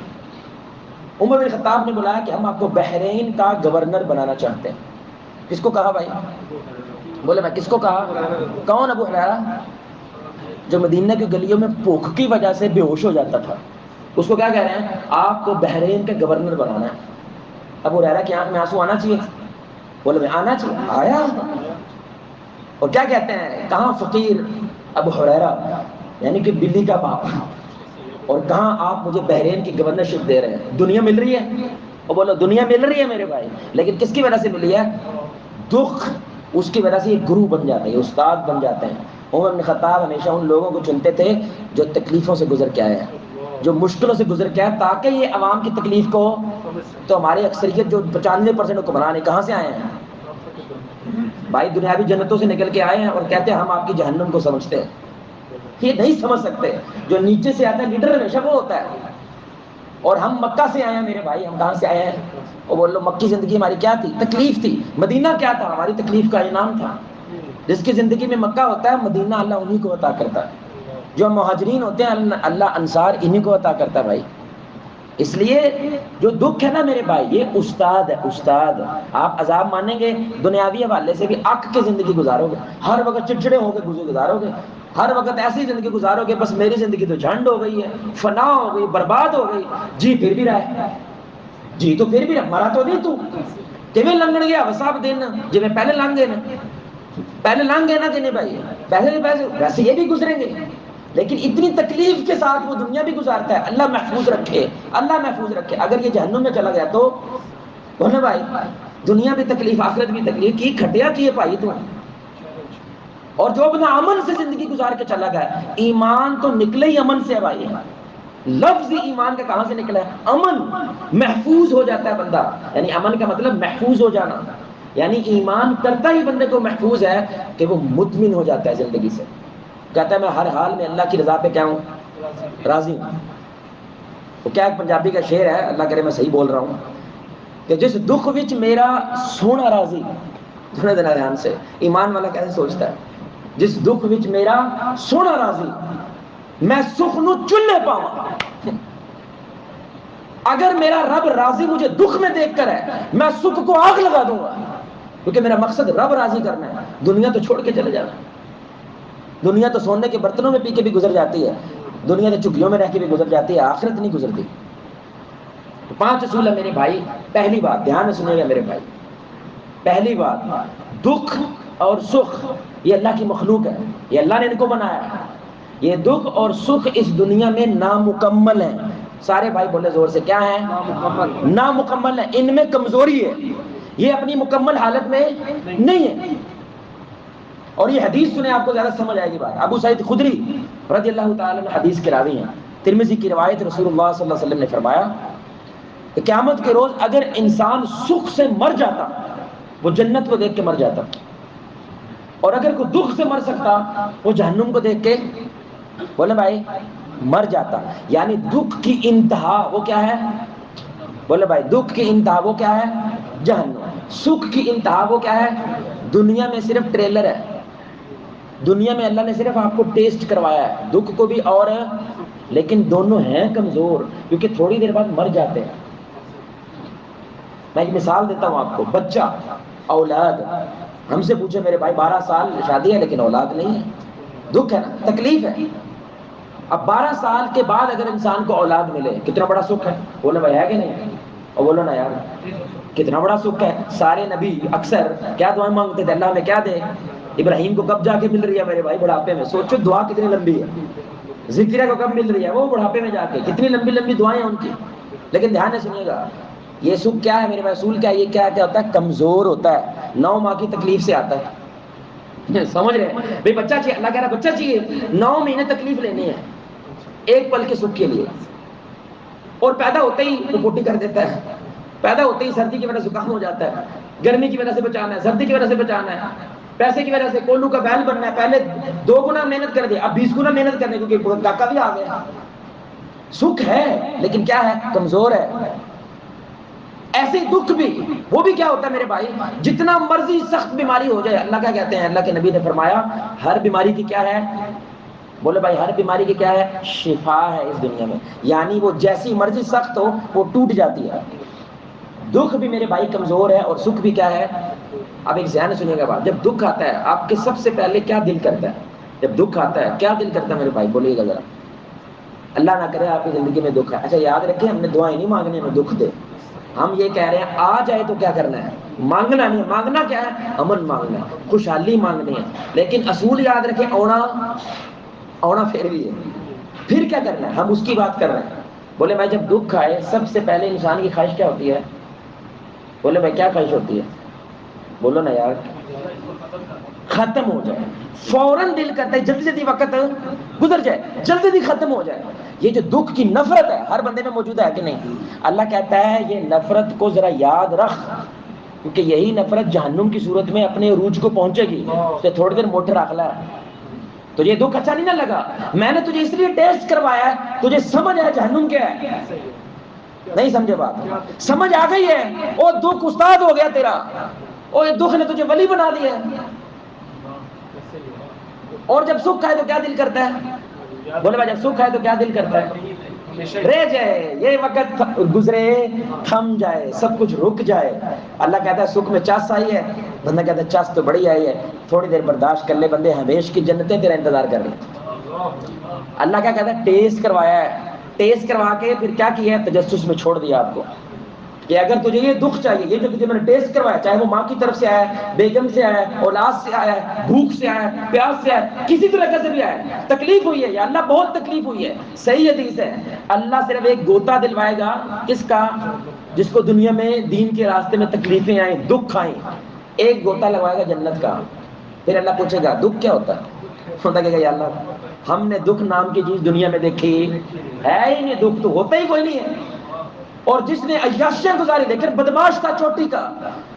عمر بن خطاب نے بلایا کہ ہم آپ کو بحرین کا گورنر بنانا چاہتے ہیں. کس کو کہا بھائی؟ بولے میں کس کو کہا؟ کون ابو ہریرہ؟ جو مدینہ کی گلیوں میں بھوک کی وجہ سے بے ہوش ہو جاتا تھا. اس کو کیا کہہ رہے ہیں؟ آپ کو بحرین کا گورنر بنانا ہے. ابو ہریرہ کی آنکھ میں آنسو آنا چاہیے. بولے میں آنا چاہیے. آیا. اور کیا کہتے ہیں؟ کہاں فقیر ابو ہریرہ، یعنی کہ بلی کا باپ، اور کہاں آپ مجھے بحرین کی گورنرشپ دے رہے ہیں؟ دنیا مل رہی ہے. اور بولو دنیا مل رہی ہے میرے بھائی، لیکن کس کی وجہ سے ملی ہے؟ دکھ. اس کی وجہ سے یہ گرو بن جاتے ہیں، استاد بن جاتے ہیں. عمر بن خطاب ہمیشہ ان لوگوں کو چنتے تھے جو تکلیفوں سے گزر کے آئے ہیں، جو مشکلوں سے گزر کے آئے، تاکہ یہ عوام کی تکلیف کو. تو ہماری اکثریت جو 95% حکمران کہاں سے آئے ہیں؟ بھائی دنیاوی جنتوں سے نکل کے آئے ہیں، اور کہتے ہیں ہم آپ کی جہنم کو سمجھتے ہیں. یہ نہیں سمجھ سکتے. جو نیچے سے آتا ہے لیڈر ہمیشہ وہ ہوتا ہے. اور ہم مکہ سے آئے ہیں میرے بھائی. ہم کہاں سے آئے ہیں؟ وہ بول لو مکی زندگی ہماری کیا تھی؟ تکلیف تھی. مدینہ کیا تھا؟ ہماری تکلیف کا انعام تھا. جس کی زندگی میں مکہ ہوتا ہے، مدینہ اللہ انہی کو عطا کرتا ہے. جو مہاجرین ہوتے ہیں اللہ انصار انہی کو عطا کرتا ہے بھائی. اس لیے جو دکھ ہے نا میرے بھائی، یہ استاد ہے، استاد. آپ عذاب مانیں گے دنیاوی حوالے سے بھی اک کے زندگی گزارو گے، ہر وقت چڑچڑے ہو کے گزارو گے، ہر وقت ایسی زندگی گزارو گے بس میری زندگی تو جھنڈ ہو گئی ہے، فنا ہو گئی، برباد ہو گئی. جی پھر بھی رہا ہے، جی تو پھر بھی رہا، مرا تو نہیں تو کیویں لنگن گیا وساب دن جی میں پہلے لنگ گئے نا، پہلے لنگ گئے نا کہ نہیں بھائی؟ پہلے ویسے یہ بھی گزریں گے، لیکن اتنی تکلیف کے ساتھ وہ دنیا بھی گزارتا ہے. اللہ محفوظ رکھے، اللہ محفوظ رکھے. اگر یہ جہنم میں چلا گیا تو بولے بھائی دنیا بھی تکلیف آخرت بھی تکلیف کی کھٹیا کی ہے بھائی تو. اور جو اپنا امن سے زندگی گزار کے چلا گیا، ایمان تو نکلے ہی امن سے ہے بھائی. لفظ ایمان کا کہاں سے نکلا ہے؟ امن. محفوظ ہو جاتا ہے بندہ، یعنی امن کا مطلب محفوظ ہو جانا، یعنی ایمان کرتا ہی بندے کو محفوظ ہے کہ وہ مطمئن ہو جاتا ہے زندگی سے. کہتا ہے میں ہر حال میں اللہ کی رضا پہ کیا ہوں؟ راضی ہوں. وہ کیا ایک پنجابی کا شعر ہے، اللہ کرے میں صحیح بول رہا ہوں، کہ جس دکھ وچ میرا سونا راضی. تھوڑے دن دھیان سے ایمان والا کیسے سوچتا ہے؟ جس دکھ وچ میرا سونا راضی، میں سکھ نو چلے پاواں. اگر میرا رب راضی مجھے دکھ میں دیکھ کر ہے، میں سکھ کو آگ لگا دوں گا، کیونکہ میرا مقصد رب راضی کرنا ہے. دنیا تو چھوڑ کے چلے جانا. دنیا تو سونے کے برتنوں میں پی کے بھی گزر جاتی ہے، دنیا تو چگلیوں میں رہ کے بھی گزر جاتی ہے، آخرت نہیں گزرتی. 5 اصول ہے میرے بھائی. پہلی بات دھیان سے سنیے گا میرے بھائی, پہلی بات, دکھ اور سکھ یہ اللہ کی مخلوق ہے, یہ اللہ نے ان کو بنایا ہے. یہ دکھ اور سکھ اس دنیا میں نامکمل ہیں. سارے بھائی بولے زور سے, کیا ہے؟ نامکمل ہے, ان میں کمزوری ہے, یہ اپنی مکمل حالت میں نہیں ہے. اور یہ حدیث سنیں آپ کو زیادہ سمجھ آئے گی بات. ابو سعید خدری رضی اللہ تعالیٰ عنہ حدیث کے راوی ہیں, ترمذی کی روایت, رسول اللہ صلی اللہ علیہ وسلم نے فرمایا کہ قیامت کے روز اگر انسان سکھ سے مر جاتا, وہ جنت کو دیکھ کے مر جاتا, اور اگر کوئی دکھ سے مر سکتا, وہ جہنم کو دیکھ کے, بولے بھائی, مر جاتا. یعنی دکھ کی انتہا وہ کیا ہے؟ بولے بھائی, دکھ کی انتہا وہ کیا ہے؟ جہنم. سکھ کی انتہا وہ کیا ہے؟ دنیا میں صرف ٹریلر ہے, دنیا میں اللہ نے صرف آپ کو ٹیسٹ کروایا ہے, دکھ کو بھی اور ہے, لیکن دونوں ہیں کمزور, کیونکہ تھوڑی دیر بعد مر جاتے ہیں. میں ایک مثال دیتا ہوں آپ کو. بچہ, اولاد, ہم سے پوچھے میرے بھائی 12 سال شادی ہے لیکن اولاد نہیں ہے, دکھ ہے نا, تکلیف ہے. اب 12 سال کے بعد اگر انسان کو اولاد ملے, کتنا بڑا سکھ ہے. بولے بھائی ہے کہ نہیں؟ اور بولو نا یار, کتنا بڑا سکھ ہے. سارے نبی اکثر کیا دعائیں مانگتے تھے؟ اللہ ہمیں کیا دے. ابراہیم کو کب جا کے مل رہی ہے میرے بھائی؟ بڑھاپے میں. سوچو دعا کتنی لمبی ہے. ذکریہ کو کب مل رہی ہے؟ وہ بڑھاپے میں جا کے. کتنی لمبی لمبی دعائیں ہیں ان کی. لیکن دھیان سے سنیے گا, یہ سکھ کیا ہے میرے بھائی؟ اصول کیا ہے؟ یہ کیا ہوتا ہے؟ کمزور ہوتا ہے, 9 ماہ کی تکلیف سے آتا ہے. سمجھ رہے ہیں بھائی؟ بچہ چاہیے, اللہ کہہ رہا ہے بچہ چاہیے, 9 مہینے تکلیف لینی ہے ایک پل کے سکھ کے لیے. اور پیدا ہوتے ہی وہ پوٹی کر دیتا ہے, پیدا ہوتے ہی سردی کی وجہ سے زکام ہو جاتا ہے, گرمی کی وجہ سے بچانا ہے, سردی کی وجہ سے بچانا ہے, پیسے کی وجہ سے کولو کا بیل بننا ہے. پہلے 2 گنا محنت کر دے, اب 20 گنا محنت کرنے, کیونکہ کاکا بھی آ گیا. سکھ ہے لیکن کیا ہے؟ کمزور ہے. ایسے دکھ بھی, وہ بھی کیا ہوتا ہے میرے بھائی؟ جتنا مرضی سخت بیماری ہو جائے, اللہ کیا کہتے ہیں, اللہ کے نبی نے فرمایا ہر بیماری کی کیا ہے؟ بولے بھائی, ہر بیماری کی کیا ہے؟ شفا ہے اس دنیا میں. یعنی وہ جیسی مرضی سخت ہو وہ ٹوٹ جاتی ہے. دکھ بھی میرے بھائی کمزور ہے, اور سکھ بھی کیا ہے؟ اب ایک ذہن سنیے گا بات. جب دکھ آتا ہے آپ کے سب سے پہلے کیا دل کرتا ہے؟ جب دکھ آتا ہے کیا دل کرتا ہے میرے بھائی؟ بولیے گا ذرا. اللہ نہ کرے آپ کی زندگی میں دکھ ہے. اچھا یاد رکھیں, ہم نے دعائیں نہیں مانگنی ہمیں دکھ دے. ہم یہ کہہ رہے ہیں آ جائے تو کیا کرنا ہے؟ مانگنا نہیں. مانگنا کیا ہے؟ امن مانگنا ہے, خوشحالی مانگنی ہے. لیکن اصول یاد رکھیں, اونا پھر بھی ہے. پھر کیا کرنا ہے؟ ہم اس کی بات کر رہے ہیں. بولے بھائی, جب دکھ آئے سب سے پہلے انسان کی خواہش کیا ہوتی ہے؟ بولے بھائی کیا خواہش ہوتی ہے؟ بولو نا یار. ختم ہو جائے. فوراً دل کرتا ہے جلدی جلدی وقت گزر جائے, جلدی جلدی ختم ہو جائے. یہ جو دکھ کی نفرت ہے ہر بندے میں موجود ہے کہ نہیں؟ اللہ کہتا ہے یہ نفرت کو ذرا یاد رکھ, کیونکہ یہی نفرت جہنم کی صورت میں اپنے عروج کو پہنچے گی. تو تھوڑی دیر موٹر رکھ لا. تجھے دکھ اچھا نہیں نہ لگا, میں نے تجھے اس لیے ٹیسٹ کروایا ہے, تجھے سمجھ آیا جہنم کیا ہے. نہیں سمجھے بات؟ سمجھ آ گئی ہے. وہ دکھ استاد ہو گیا تیرا, اور دکھ نے تجھے ولی بنا دیا ہے. اور جب سکھ آئے تو کیا دل کرتا ہے؟ بولے بھائی, جب سکھ آئے تو کیا دل کرتا ہے؟ رہ جائے, یہ وقت گزرے, تھم جائے, سب کچھ رک جائے. اللہ کہتا ہے سکھ میں چس آئی ہے, بندہ کہتا ہے چس تو بڑی آئی ہے, تھوڑی دیر برداشت کر لے بندے, ہمیش کی جنتیں تیرا انتظار کر رہی. اللہ کیا کہتا ہے؟ ٹیسٹ کروایا ہے, ٹیسٹ کروا کے پھر کیا کیا ہے؟ تجسس میں چھوڑ دیا آپ کو کہ اگر تجھے یہ دکھ چاہیے, یہ جو تجھے میں نے ٹیسٹ کروایا, چاہے وہ ماں کی طرف سے آیا ہے, بیگم سے آیا ہے, اولاد سے آیا ہے, بھوک سے آیا ہے, پیاس سے آیا ہے, کسی طرح سے بھی آیا ہے, تکلیف ہوئی ہے, یا اللہ بہت تکلیف ہوئی ہے. صحیح حدیث ہے, اللہ صرف ایک گوتا دلوائے گا, کس کا؟ جس کو دنیا میں دین کے راستے میں تکلیفیں آئیں, دکھ آئیں, ایک گوتا لگوائے گا جنت کا. پھر اللہ پوچھے گا دکھ کیا ہوتا ہے؟ ہوتا کہ یا اللہ ہم نے دکھ نام کی چیز دنیا میں دیکھی ہے ہی نہیں, دکھ تو ہوتا ہی کوئی نہیں ہے. اور جس نے عیاشیاں گزاری, دیکھیں بدماش تھا چوٹی کا,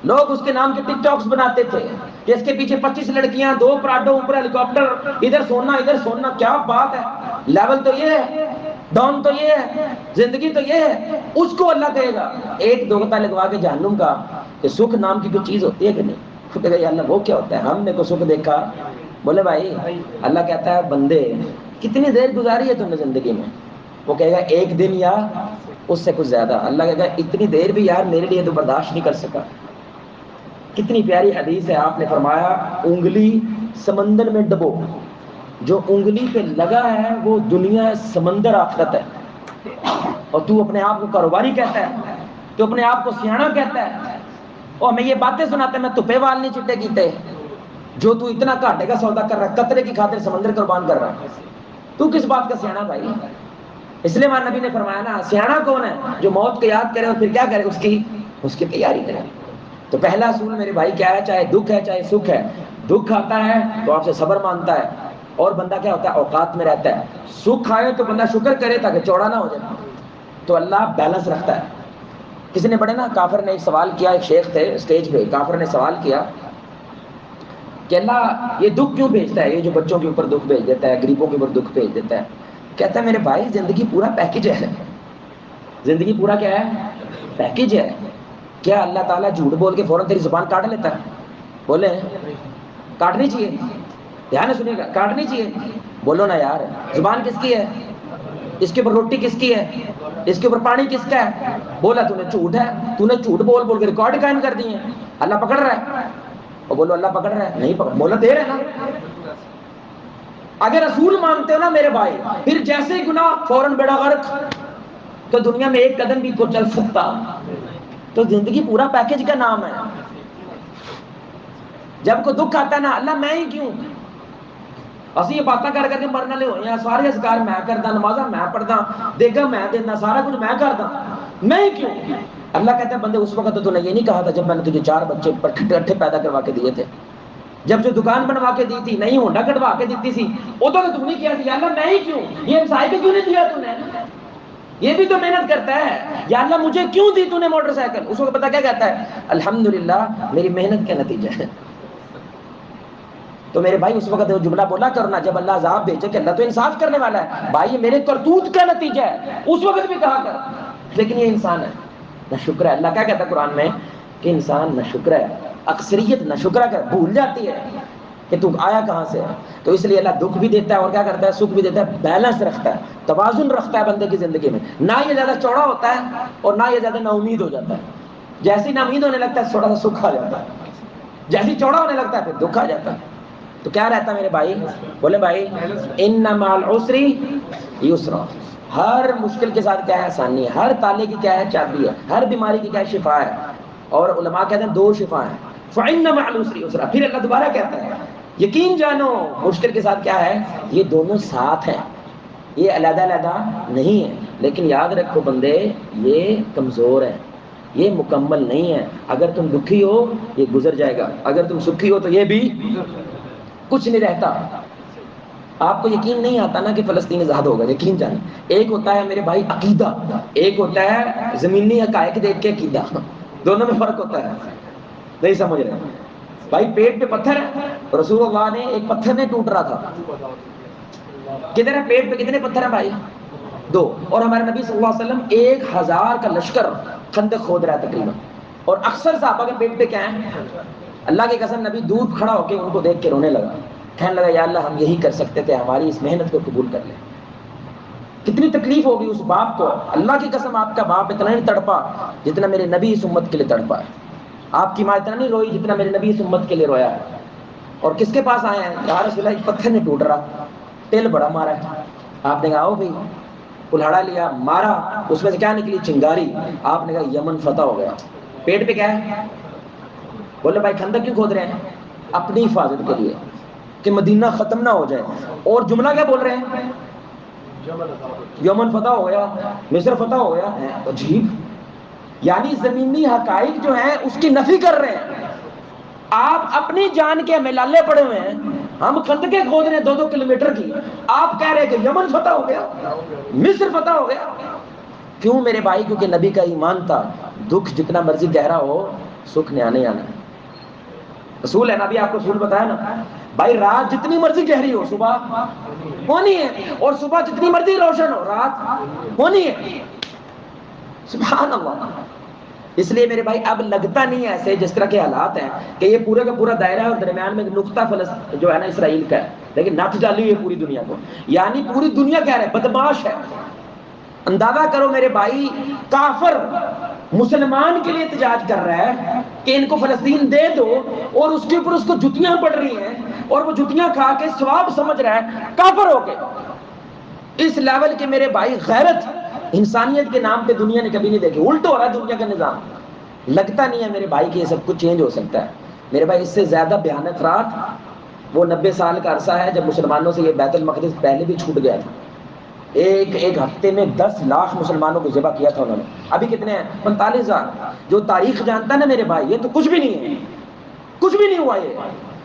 لوگ اس کے نام کے ٹک ٹاکس بناتے تھے کہ اس کے پیچھے 25 لڑکیاں, 2 پراڈو, اوپر ہیلی کاپٹر, ادھر سونا ادھر سونا. کیا بات ہے, لیول تو یہ ہے, ڈاؤن تو یہ ہے, زندگی تو یہ ہے. اس کو اللہ کہے گا ایک دوگتا لگوا کے جہنم کا کہ سکھ نام کی کوئی چیز ہوتی ہے کہ نہیں؟ کہے گا یا اللہ وہ کیا ہوتا ہے, ہم نے کو سکھ دیکھا. بولے بھائی, اللہ کہتا ہے بندے کتنی دیر گزاری ہے تم نے زندگی میں؟ وہ کہے گا 1 دن یا اس سے کچھ زیادہ. اللہ کہے گا اتنی دیر بھی یار میرے لیے تو برداشت نہیں کر سکا. کتنی پیاری حدیث ہے, آپ نے فرمایا انگلی سمندر میں ڈبو, جو انگلی پہ لگا ہے وہ دنیا سمندر آخرت ہے. اور تو اپنے آپ کو کاروباری کہتا ہے، تو اپنے آپ کو سیاح کہتا ہے، اور ہمیں یہ باتیں سناتا ہے میں تپے وال نہیں چٹے کیتے، جو تو اتنا گھاٹے کا سودا کر رہا ہے، قطرے کی خاطر سمندر قربان کر رہا ہے، تو کس بات کا سیاح بھائی؟ اس لیے ہمارے نبی نے فرمایا نا، سیاح کون ہے؟ جو موت کو یاد کرے اور پھر کیا کرے، اس کی تیاری کرے۔ تو پہلا اصول میرے بھائی کیا ہے؟ چاہے دکھ ہے چاہے سکھ ہے، دکھ آتا ہے تو آپ سے صبر مانگتا ہے، اور بندہ کیا ہوتا ہے؟ اوقات میں رہتا ہے۔ سکھ آئے تو بندہ شکر کرے تاکہ چوڑا نہ ہو جائے، تو اللہ بیلنس رکھتا ہے۔ کسی نے بڑے نا کافر نے ایک سوال کیا، ایک شیخ تھے اسٹیج پہ، کافر نے سوال کیا کہ اللہ یہ دکھ کیوں بھیجتا ہے، یہ جو بچوں کے اوپر دکھ بھیج دیتا ہے، غریبوں کے اوپر دکھ بھیج دیتا ہے؟ کہتا ہے میرے بھائی زندگی پورا پیکج ہے، زندگی پورا کیا ہے؟ پیکج ہے۔ کیا اللہ تعالیٰ جھوٹ بول کے فوراً تیری زبان کاٹ لیتا ہے؟ بولے کاٹنی چاہیے، دھیان سے سنیے گا، کاٹنی چاہیے، بولو نا یار، زبان کس کی ہے؟ اس کے اوپر روٹی کس کی ہے؟ اس کے اوپر پانی کس کا ہے؟ بولا تو نے جھوٹ ہے، تو نے جھوٹ بول بول کے ریکارڈ قائم کر دی ہیں، اللہ پکڑ رہا ہے؟ اور بولو اللہ پکڑ رہا ہے؟ نہیں پکڑ، بولا دے رہا ہے نا۔ اگر رسول مانتے ہو نا میرے بھائی، پھر جیسے ہی گناہ فوراً بیڑا غرق، تو دنیا میں ایک قدم بھی کو چل سکتا، تو زندگی پورا پیکج کا نام ہے۔ جب کوئی دکھ آتا ہے نا، اللہ میں ہی کیوں؟ اسی یہ باتیں کر کر کے مرنے لے ہوئے ہیں، سارے اذکار میں کردا، نمازاں میں پڑھدا، دیگا میں دینا، سارا کچھ میں کردا، میں ہی کیوں؟ اللہ کہتا ہے بندے اس وقت تو نے یہ نہیں کہا تھا جب میں نے تجھے 4 بچے اٹھے پیدا کروا کے دیے تھے، جب جو دکان بنوا کے دی تھی، نہیں ہونڈا کٹوا کے دیتی تھی، ادھر تو نہیں کیا تھی، اللہ میں ہی کیوں؟ یہ سائیکل کیوں نہیں دیا تو نے؟ یہ بھی تو محنت کرتا ہے، یا اللہ مجھے کیوں دی تو نے موٹر سائیکل؟ اس وقت پتا کیا کہتا ہے؟ الحمدللہ میری محنت کا نتیجہ ہے۔ تو میرے بھائی اس وقت وہ جملہ بولا کرنا جب اللہ عذاب بھیجے کہ اللہ تو انصاف کرنے والا ہے، بھائی یہ میرے کرتوت کا نتیجہ ہے، اس وقت بھی کہا کر۔ لیکن یہ انسان ہے نہ شکر ہے، اللہ کیا کہتا ہے قرآن میں کہ انسان نہ شکر ہے، اکثریت نہ شکر کر بھول جاتی ہے کہ تو آیا کہاں سے ہے۔ تو اس لیے اللہ دکھ بھی دیتا ہے اور کیا کرتا ہے؟ سکھ بھی دیتا ہے، بیلنس رکھتا ہے، توازن رکھتا ہے بندے کی زندگی میں، نہ یہ زیادہ چوڑا ہوتا ہے اور نہ یہ زیادہ نا امید ہو جاتا ہے۔ جیسی نا امید ہونے لگتا ہے تھوڑا سا سکھ آ جاتا ہے، جیسی چوڑا ہونے لگتا ہے پھر دکھ آ جاتا ہے۔ تو کیا رہتا ہے میرے بھائی؟ بولے بھائی ان مع العسر یسرا، ہر مشکل کے ساتھ کیا ہے؟ آسانی ہے، ہر تالے کی کیا ہے؟ چابی ہے، ہر بیماری کی کیا ہے؟ شفا ہے۔ اور علماء کہتے ہیں 2 شفا ہیں، فإن مع العسر یسرا، پھر اللہ دوبارہ کہتا ہے یقین جانو مشکل کے ساتھ کیا ہے؟ یہ دونوں ساتھ ہیں، یہ علیحدہ علیحدہ نہیں ہے۔ لیکن یاد رکھو بندے، یہ کمزور ہے، یہ مکمل نہیں ہے۔ اگر تم دکھی ہو یہ گزر جائے گا، اگر تم سکھی ہو تو یہ بھی کچھ نہیں رہتا۔ آپ کو یقین نہیں آتا نا کہ فلسطین آزاد ہوگا، یقین جانے، ایک ہوتا ہے میرے بھائی عقیدہ، ایک ہوتا ہے زمینی حقائق دیکھ کے عقیدہ، دونوں میں فرق ہوتا ہے، نہیں سمجھ رہے بھائی؟ پیٹ پہ پتھر ہے، رسول اللہ نے ایک پتھر نہیں ٹوٹ رہا تھا، کدھر ہے پیٹ پہ؟ کتنے پتھر ہیں بھائی؟ 2۔ اور ہمارے نبی صلی اللہ علیہ وسلم 1000 کا لشکر خندق کھود رہا ہے تقریباً، اور اکثر صحابہ کے پیٹ پہ کیا ہے؟ اللہ کی قسم نبی دور کھڑا ہو کے ان کو دیکھ کے رونے لگا، کہنے لگا یا اللہ ہم یہی کر سکتے تھے، ہماری اس محنت کو قبول کر لے۔ کتنی تکلیف ہوگی اس باپ کو، اللہ کی قسم آپ کا باپ اتنا نہیں تڑپا جتنا میرے نبی اس امت کے لیے تڑپا ہے، آپ کی ماں اتنا نہیں روئی جتنا میرے نبی اس امت کے لیے رویا ہے۔ اور کس کے پاس آئے ہیں؟ یا رسول اللہ ایک پتھر نہیں ٹوٹ رہا، تیل بڑا مارا ہے۔ آپ نے کہا آؤ بھائی، کلہاڑا لیا، مارا، اس میں سے کیا نکلی؟ چنگاری۔ آپ نے کہا یمن فتح ہو گیا۔ پیٹ پہ کیا ہے؟ بولے بھائی خندق کیوں کھود رہے ہیں؟ اپنی حفاظت کے لیے کہ مدینہ ختم نہ ہو جائے۔ اور جملہ کیا بول رہے ہیں؟ یمن فتح ہو گیا، مصر فتح ہو گیا، عجیب، یعنی زمینی حقائق جو ہیں اس کی نفی کر رہے ہیں۔ آپ اپنی جان کے ہمیں لالے پڑے ہوئے ہیں، ہم خندقیں کھود رہے ہیں 2-2 کلومیٹر کی، آپ کہہ رہے ہیں کہ یمن فتح ہو گیا، مصر فتح ہو گیا۔ کیوں میرے بھائی؟ کیونکہ نبی کا ایمان تھا دکھ جتنا مرضی گہرا ہو سکھ نے آنے آنا ہے۔ رسول ہے نا، ابھی آپ کو رسول بتایا نا بھائی، رات جتنی مرضی گہری ہو صبح ہونی ہے، اور صبح جتنی مرضی روشن ہو رات ہونی ہے۔ سبحان اللہ۔ اس لیے میرے بھائی اب لگتا نہیں ہے ایسے جس طرح کے حالات ہیں کہ یہ پورے کا پورا دائرہ ہے اور درمیان میں ایک نقطہ جو ہے نا اسرائیل کا ہے، لیکن نٹ ڈالی ہوئی ہے پوری دنیا کو، یعنی پوری دنیا کہہ رہے ہیں بدماش ہے۔ اندازہ کرو میرے بھائی، کافر مسلمان کے لیے احتجاج کر رہا ہے کہ ان کو فلسطین دے دو، اور اس کے اوپر اس کو جتیاں پڑ رہی ہیں، اور وہ جتیاں کھا کے ثواب سمجھ رہا ہے کافر ہو کے۔ اس لیول کے میرے بھائی غیرت انسانیت کے نام پہ دنیا نے کبھی نہیں دیکھی. الٹ ہو رہا ہے دنیا کا نظام. لگتا نہیں ہے میرے بھائی کہ یہ سب کچھ چینج ہو سکتا ہے. میرے بھائی اس سے زیادہ بھیانک رات وہ 90 سال کا عرصہ ہے جب مسلمانوں سے یہ بیت المقدس پہلے بھی چھوٹ گیا تھا. ایک ہفتے میں 10 لاکھ مسلمانوں کو ذبح کیا تھا انہوں نے. ابھی کتنے ہیں؟ 45,000. جو تاریخ جانتا ہے نا میرے بھائی, یہ تو کچھ بھی نہیں ہے, کچھ بھی نہیں ہوا. یہ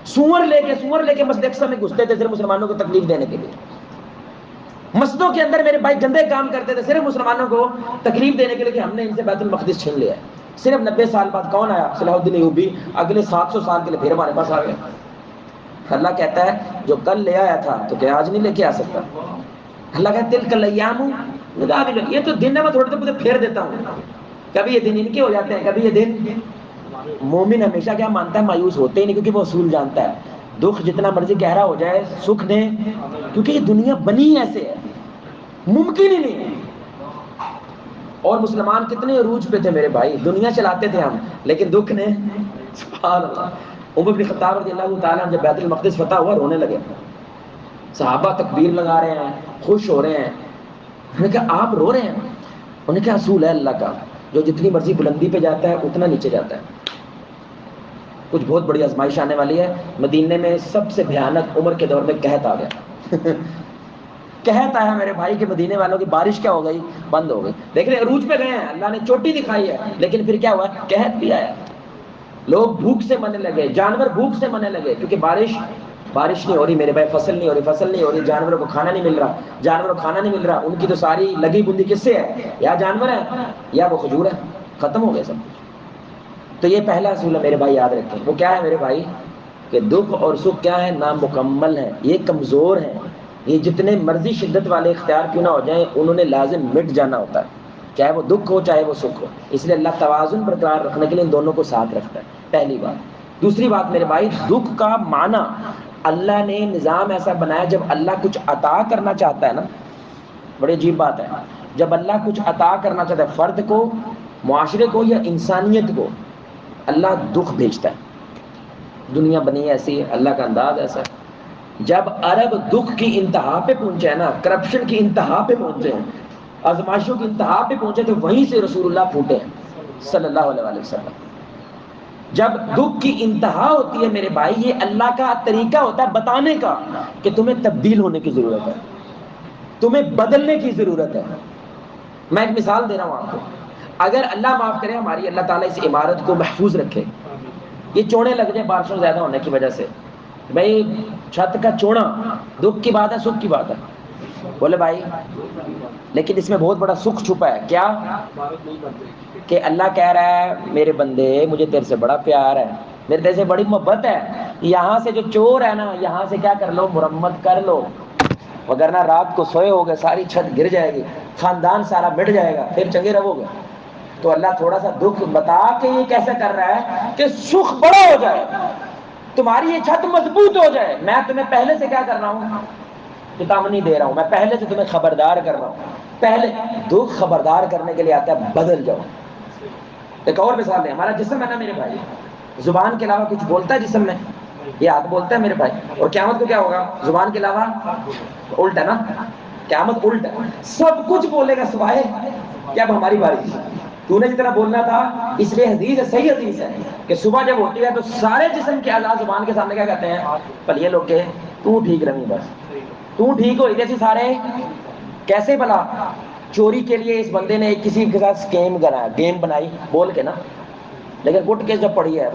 سور لے کے مسجد اقصی میں گھستے تھے صرف مسلمانوں کو تکلیف دینے کے لیے. مسجدوں کے اندر میرے بھائی گندے کام کرتے تھے صرف مسلمانوں کو تکلیف دینے کے لیے کہ ہم نے ان سے بیت المقدس چھین لیا ہے. صرف 90 سال بعد کون آیا؟ صلاح الدین ایوبی. اگلے 700 سال کے لیے پھر ہمارے پاس آ گیا. اللہ کہتا ہے جو کل لے آیا تھا تو کیا آج نہیں لے کے آ سکتا؟ اللہ کہتا ہے تلک الایام نداولها. یہ تو دن ہے, میں تھوڑے دیر پھیر دیتا ہوں. کبھی یہ دن ان کے ہو جاتے ہیں, کبھی یہ دن. مومن ہمیشہ کیا مانتا ہے؟ مایوس ہوتے ہی نہیں, کیونکہ وہ اصول جانتا ہے. دکھ جتنا مرضی گہرا ہو جائے, سکھ نے, کیونکہ یہ دنیا بنی ایسے ہے, ممکن ہی نہیں ہے. اور مسلمان کتنے عروج پہ تھے میرے بھائی, دنیا چلاتے تھے ہم, لیکن دکھ نے, سبحان اللہ. عمر بن خطاب رضی اللہ تعالیٰ جب بیت المقدس فتح ہوا رونے لگے. صحابہ تکبیر لگا رہے ہیں, خوش ہو رہے ہیں. انہوں نے کہا آپ رو رہے ہیں؟ انہوں نے کہا اصول ہے اللہ کا, جو جتنی مرضی بلندی پہ جاتا ہے اتنا نیچے جاتا ہے. کچھ بہت بڑی آزمائش آنے والی ہے. مدینے میں سب سے بھیانک عمر کے دور میں قحط آ گیا. قحط آیا میرے بھائی کہ مدینے والوں کی بارش کیا ہو گئی؟ بند ہو گئی. دیکھ رہے عروج پہ گئے ہیں, اللہ نے چوٹی دکھائی ہے, لیکن پھر کیا ہوا؟ قحط بھی آیا. لوگ بھوک سے مرنے لگے, جانور بھوک سے مرنے لگے, کیونکہ بارش نہیں ہو رہی میرے بھائی, فصل نہیں ہو رہی, فصل نہیں ہو رہی, جانوروں کو کھانا نہیں مل رہا, جانوروں کو کھانا نہیں مل رہا. ان کی تو ساری لگی بندی کس سے ہے؟ یا جانور ہے یا وہ کھجور ہے. ختم ہو گیا سب کچھ. تو یہ پہلا اصول ہے میرے بھائی, یاد رکھیں. وہ کیا ہے میرے بھائی؟ کہ دکھ اور سکھ کیا ہے؟ نامکمل ہیں, یہ کمزور ہیں. یہ جتنے مرضی شدت والے اختیار کیوں نہ ہو جائیں, انہوں نے لازم مٹ جانا ہوتا ہے, چاہے وہ دکھ ہو چاہے وہ سکھ ہو. اس لیے اللہ توازن برقرار رکھنے کے لیے ان دونوں کو ساتھ رکھتا ہے, پہلی بات. دوسری بات میرے بھائی, دکھ کا معنی اللہ نے نظام ایسا بنایا, جب اللہ کچھ عطا کرنا چاہتا ہے نا, بڑی عجیب بات ہے, جب اللہ کچھ عطا کرنا چاہتا ہے فرد کو, معاشرے کو یا انسانیت کو, اللہ دکھ بھیجتا ہے. دنیا بنی ایسی ہے, اللہ کا انداز ایسا ہے. جب عرب دکھ کی انتہا پہ پہنچے ہیں نا, کرپشن کی انتہا پہ پہنچے ہیں, آزمائشوں کی انتہا پہ پہنچے, تو وہیں سے رسول اللہ پھوٹے ہیں صلی اللہ علیہ وسلم. جب دکھ کی انتہا ہوتی ہے میرے بھائی, یہ اللہ کا طریقہ ہوتا ہے بتانے کا کہ تمہیں تبدیل ہونے کی ضرورت ہے, تمہیں بدلنے کی ضرورت ہے. میں ایک مثال دے رہا ہوں آپ کو. اگر اللہ معاف کرے ہماری, اللہ تعالیٰ اس عمارت کو محفوظ رکھے, یہ چوڑے لگ جائے بارشوں زیادہ ہونے کی وجہ سے, بھائی چھت کا چوڑا دکھ کی بات ہے سکھ کی بات ہے؟ بولے بھائی. لیکن اس میں بہت بڑا سکھ چھپا ہے. کیا؟ کہ اللہ کہہ رہا ہے میرے بندے مجھے تیرے سے بڑا پیار ہے, میرے تیرے سے بڑی محبت ہے. یہاں سے جو چور ہے نا, یہاں سے کیا کر لو؟ مرمت کر لو, وگرنہ رات کو سوئے ہوگے ساری چھت گر جائے گی, خاندان سارا مٹ جائے گا, پھر چنگے رہو گے. تو اللہ تھوڑا سا دکھ بتا کے یہ کیسے کر رہا ہے کہ سکھ بڑا ہو جائے, تمہاری یہ چھت مضبوط ہو جائے. میں تمہیں پہلے سے کیا کر رہا ہوں؟ چتاونی دے رہا ہوں, میں پہلے سے تمہیں خبردار کر رہا ہوں. پہلے دکھ خبردار کرنے کے لیے آتا ہے, بدل جاؤ. ایک اور مثال ہے, ہمارا جسم ہے نا میرے بھائی, زبان کے علاوہ کچھ بولتا ہے جسم میں؟ یہ ہاتھ بولتا ہے میرے بھائی. اور قیامت کو کیا ہوگا؟ زبان کے علاوہ الٹ ہے نا, قیامت الٹ ہے, سب کچھ بولے گا سوائے کہ اب ہماری باری. تو نے جتنا بولنا تھا, اس لیے حدیث ہے, صحیح حدیث ہے کہ صبح جب ہوتی ہے تو سارے جسم کے اعضاء زبان کے سامنے کیا کہتے ہیں؟ پلیے لوگ کے تو ٹھیک رہی, بس تو ٹھیک ہوئی جیسے سارے. کیسے بلا؟ چوری کے لیے اس بندے نے کسی کے ساتھ اسکیم بنایا, گیم بنائی بول کے نا, لیکن گٹ کے جب پڑی ہے,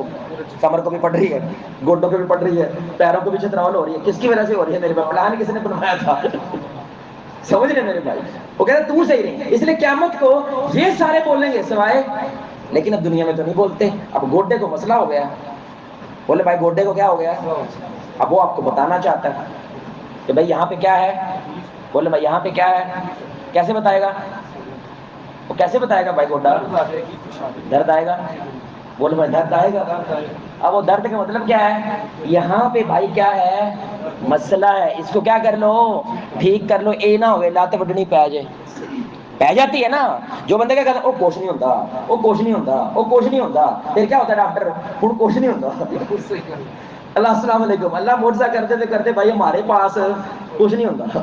کمر کو بھی پڑ رہی ہے, گوڈوں کو بھی پڑ رہی ہے, پیروں کو بھی چتراول ہو رہی ہے. کس کی وجہ سے ہو رہی ہے میرے بھائی؟ پلان کس نے بنوایا تھا؟ سمجھ رہے میرے بھائی؟ وہ کہتے ہیں تو صحیح رہی. اس لیے قیامت کو یہ سارے بولیں گے سوائے, لیکن اب دنیا میں تو نہیں بولتے. اب گوڈے کو مسئلہ ہو گیا. بولے بھائی گوڈے کو کیا ہو گیا؟ اب وہ آپ کو بتانا چاہتا ہے کہ بھائی یہاں پہ کیا ہے. بولے بھائی یہاں پہ کیا ہے؟ کیسے بتائے گا وہ؟ کیسے بتائے گا بھائی؟ گوڈا درد آئے گا. بولے بھائی درد آئے گا. اب وہ درد کا مطلب کیا ہے؟ یہاں پہ بھائی کیا ہے؟ مسئلہ ہے. اس کو کیا کر لو؟ ٹھیک کر لو. اے نہ ہوئے لات وڈنی پی جائے. پہ جاتی ہے نا. جو بندے کیا کہتا ہے وہ کچھ نہیں ہوتا, وہ کچھ نہیں ہوتا, وہ کچھ نہیں ہوتا. پھر کیا ہوتا ہے ڈاکٹر؟ ہوں کچھ نہیں ہوتا. اللہ السلام علیکم, اللہ معجزہ کرتے تھے کرتے بھائی ہمارے پاس کچھ نہیں ہوتا.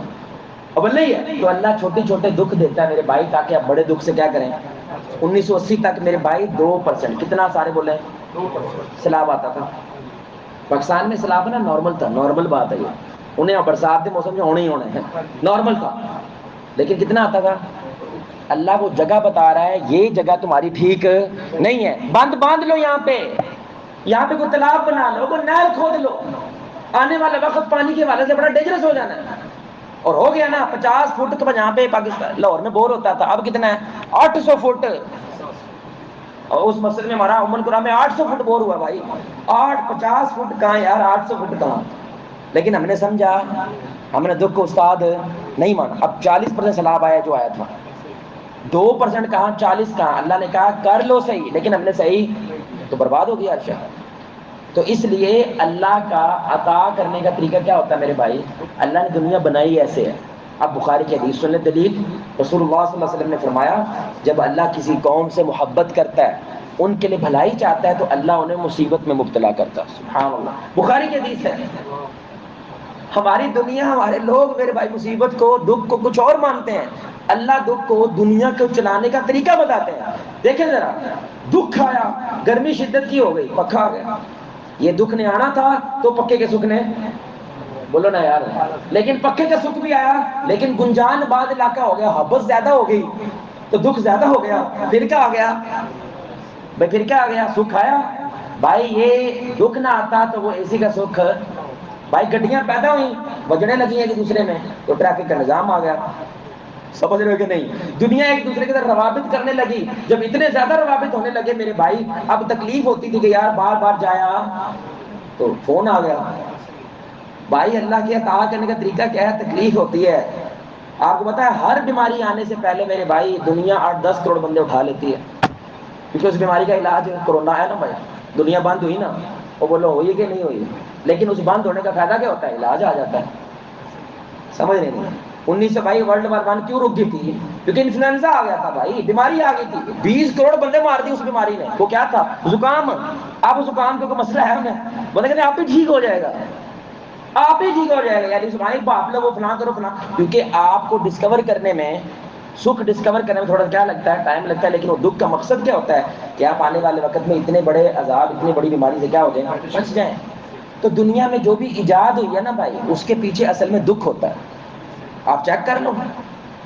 اب نہیں ہے تو اللہ چھوٹے چھوٹے دکھ دیتا ہے میرے بھائی تاکہ آپ بڑے دکھ سے کیا کریں. 1980 تک میرے بھائی 2%، کتنا سارے بولے 2% سیلاب آتا تھا. پاکستان میں سیلاب نا نارمل تھا، نارمل بات ہے یہ، انہیں برسات کے موسم میں ہونے ہی ہونے ہیں، نارمل تھا. لیکن کتنا آتا تھا؟ اللہ وہ جگہ بتا رہا ہے یہ جگہ تمہاری ٹھیک نہیں ہے، باندھ لو یہاں پہ کوئی تالاب بنا لو، کوئی نہر کھود لو، آنے والا وقت پانی کے حوالے سے بڑا ڈینجرس ہو جانا ہے. اور ہو گیا نا 50 فٹ یہاں پہ پاکستان لاہور میں بور ہوتا تھا، اب کتنا ہے 800 فٹ. اور اس مسجد میں ہمارا ام القرآن میں 800 فٹ بور ہوا بھائی. 50 فٹ کہاں یار، 800 فٹ کہاں. لیکن ہم نے سمجھا، ہم نے دکھ کو استاد نہیں مانا. اب 40% سیلاب آیا جو آیا تھا، 2% کہاں 40 کہاں. اللہ نے کہا کر لو صحیح، لیکن ہم نے صحیح تو برباد ہو گیا ہر شخص. تو اس لیے اللہ کا عطا کرنے کا طریقہ کیا ہوتا ہے میرے بھائی؟ اللہ نے دنیا بنائی ایسے ہے. اب بخاری کی حدیث سن لیں دلیل. رسول اللہ صلی اللہ علیہ وسلم نے فرمایا جب اللہ کسی قوم سے محبت کرتا ہے، ان کے لیے بھلائی چاہتا ہے تو اللہ انہیں مصیبت میں مبتلا کرتا ہے. سبحان اللہ، بخاری کی حدیث ہے. ہماری دنیا، ہمارے لوگ میرے بھائی مصیبت کو، دکھ کو کچھ اور مانتے ہیں. اللہ دکھ کو دنیا کو چلانے کا طریقہ بتاتے ہیں. دیکھیں ذرا، دکھ آیا، گرمی شدت کی ہو گئی، پکا آ گیا. یہ دکھ نے آنا تھا تو پکے کے سکھ نے، بولو نا یار، لیکن پکے کا سکھ بھی آیا، لیکن گنجان بعد علاقہ ہو گیا، حبس زیادہ ہو گئی تو دکھ زیادہ ہو گیا. پھر کیا آ گیا بھائی؟ پھر کیا آ گیا؟ سکھ آیا. بھائی یہ دکھ نہ آتا تو وہ اسی کا سکھ. بھائی گڈیاں پیدا ہوئی، بجنے لگی ایک دوسرے میں تو ٹریفک کا نظام آ گیا. سمجھ رہے ہو کہ نہیں؟ دنیا ایک دوسرے کے ساتھ روابط کرنے لگی. جب اتنے زیادہ روابط ہونے لگے میرے بھائی، اب تکلیف ہوتی تھی کہ یار بار بار جایا تو فون آ گیا. بھائی اللہ کی عطا کرنے کا طریقہ کیا ہے؟ تکلیف ہوتی ہے. آپ کو پتا ہے ہر بیماری آنے سے پہلے میرے بھائی دنیا 8-10 کروڑ بندے اٹھا لیتی ہے، کیونکہ اس بیماری کا علاج کورونا ہے نا بھائی. دنیا بند ہوئی نا، وہ بولو ہوئی کہ نہیں ہوئی، لیکن اس بند ہونے کا فائدہ کیا ہوتا ہے؟ علاج آ جاتا ہے. سمجھ رہے نہیں؟ 1922 ورلڈ وار 1 کیوں رک گئی تھی؟ کیونکہ انفلوئنزا آ گیا تھا بھائی، بیماری آ گئی تھی. 20 کروڑ بندے مار دی اس بیماری نے. وہ کیا تھا؟ زکام. اب زکام کا کوئی مسئلہ ہے انہیں، بولے کہ آپ ہی ٹھیک ہو جائے گا، آپ ہی ٹھیک ہو جائے گا. یعنی سبحان باپ لو وہ فلاں کرو فلاں، کیونکہ آپ کو ڈسکور کرنے میں، سکھ ڈسکور کرنے میں تھوڑا کیا لگتا ہے؟ ٹائم لگتا ہے. لیکن وہ دکھ کا مقصد کیا ہوتا ہے کہ آپ آنے والے وقت میں اتنے بڑے عذاب، اتنی بڑی بیماری سے کیا ہو جائیں، بچ جائیں. تو دنیا میں جو بھی ایجاد ہوئی ہے نا بھائی، اس کے پیچھے اصل میں دکھ ہوتا ہے. آپ چیک کر لو،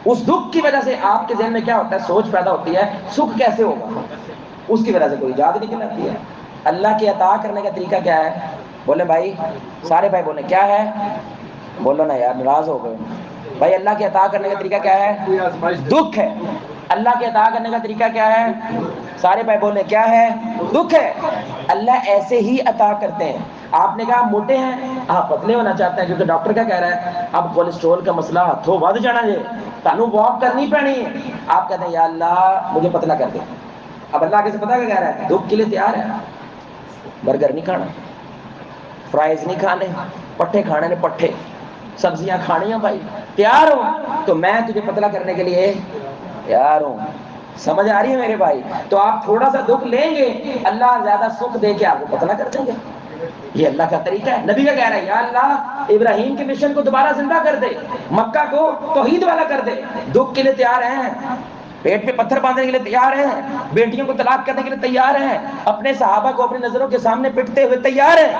اس دکھ کی وجہ سے آپ کے ذہن میں کیا ہوتا ہے؟ سوچ پیدا ہوتی ہے سکھ کیسے ہوگا. اس کی وجہ سے کوئی ایجاد نکل آتی ہے. اللہ کی عطا کرنے کا طریقہ کیا ہے؟ بولے بھائی، سارے بھائی بولے کیا ہے؟ بولو نا یار، ناراض ہو گئے بھائی. اللہ کی عطا کرنے کا طریقہ کیا ہے؟ دکھ ہے. اللہ کے عطا کرنے کا طریقہ کیا ہے؟ سارے بھائی بولے کیا ہے؟ دکھ ہے. اللہ ایسے ہی عطا کرتے ہیں. آپ نے کہا موٹے ہیں، آپ پتلے ہونا چاہتے ہیں، کیونکہ ڈاکٹر کیا کہہ رہا ہے؟ اب کولیسٹرول کا مسئلہ ہاتھوں ود جانا ہے، تانوں واک کرنی پڑنی ہے. آپ کہتے ہیں یا اللہ مجھے پتلا کر دے. اب اللہ کیسے پتہ کیا کہہ رہا ہے؟ دکھ کے لیے تیار ہے. برگر نہیں کھانا، فرائز نہیں کھانے، پٹھے کھانے نے پٹھے، سبزیاں کھانی ہیں بھائی، تیار ہو تو میں تجھے پتلا کرنے کے لیے تیار ہوں. سمجھ آ رہی ہے میرے بھائی؟ تو آپ تھوڑا سا دکھ لیں گے، اللہ زیادہ سکھ دے کے آپ کو پتلا کر دیں گے. یہ اللہ کا طریقہ ہے. نبی کا کہہ رہا ہے یا اللہ ابراہیم کے مشن کو دوبارہ زندہ کر دے، مکہ کو توحید والا کر دے. دکھ کے لیے تیار ہیں، پیٹ پہ پتھر باندھنے کے لیے تیار ہیں، بیٹیوں کو طلاق کرنے کے لیے تیار ہیں، اپنے صحابہ کو اپنی نظروں کے سامنے پٹتے ہوئے تیار ہیں.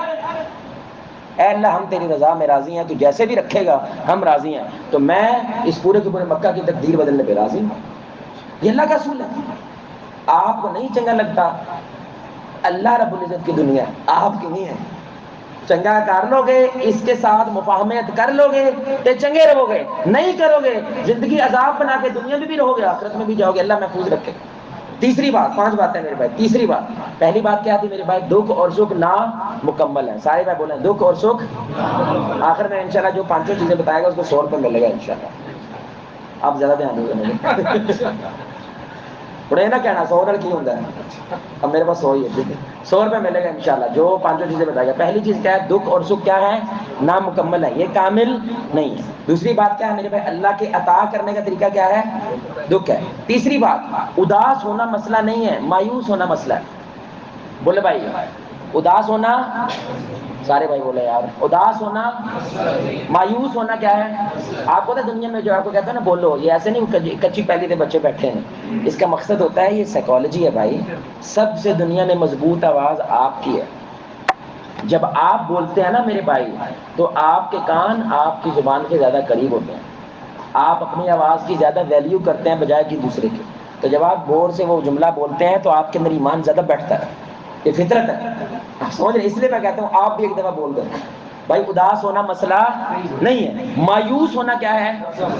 اے اللہ ہم تیری رضا میں راضی ہیں، تو جیسے بھی رکھے گا ہم راضی ہیں. تو میں اس پورے کے پورے مکہ کی تقدیر بدلنے پہ راضی ہوں. یہ اللہ کا اصول ہے. آپ کو نہیں چنگا لگتا، اللہ رب العزت کی دنیا آپ کی نہیں ہے. چنگا کر لو گے، اس کے ساتھ مفاہمت کر لو گے تو چنگے رہو گے. نہیں کرو گے زندگی عذاب بنا کے دنیا میں بھی رہو گے، آخرت میں بھی جاؤ گے. اللہ محفوظ رکھے. تیسری بات، 5 باتیں میرے بھائی. تیسری بات، پہلی بات کیا تھی میرے بھائی؟ دکھ اور سکھ نا مکمل ہے. سارے بھائی بولیں دکھ اور سکھ. آخر میں انشاءاللہ جو 5 چیزیں بتائے گا اس کو 100 روپے ملے گا انشاءاللہ. آپ زیادہ دھیان دو گے تھوڑے نہ کہنا 100 لڑکی ہوتا ہے. اب میرے پاس 100 ہی ہے، ٹھیک ہے، 100 روپے ملے گا انشاءاللہ جو 5 چیزیں بتائے گا. پہلی چیز کیا ہے؟ دکھ اور سکھ کیا ہے؟ نامکمل ہے، یہ کامل نہیں ہے. دوسری بات کیا ہے میرے بھائی؟ اللہ کے عطا کرنے کا طریقہ کیا ہے؟ دکھ ہے. تیسری بات، اداس ہونا مسئلہ نہیں ہے، مایوس ہونا مسئلہ ہے. بولے بھائی اداس ہونا، سارے بھائی بولے یار. اداس ہونا، مایوس ہونا کیا ہے؟ آپ کو دنیا میں جو آپ کو کہتے ہیں نا بولو، یہ ایسے نہیں کچی پہلی دے بچے بیٹھے ہیں. اس کا مقصد ہوتا ہے، یہ سائیکالوجی ہے بھائی. سب سے دنیا میں مضبوط آواز آپ کی ہے. جب آپ بولتے ہیں نا میرے بھائی، تو آپ کے کان آپ کی زبان کے زیادہ قریب ہوتے ہیں. آپ اپنی آواز کی زیادہ ویلیو کرتے ہیں بجائے کہ دوسرے کی. تو جب آپ غور سے وہ جملہ بولتے ہیں تو آپ کے اندر ایمان زیادہ بیٹھتا ہے. یہ فطرت ہے. سمجھ رہے؟ اس لیے میں کہتا ہوں آپ بھی ایک دفعہ بول دیں بھائی. اداس ہونا مسئلہ نہیں ہے، مایوس ہونا کیا ہے؟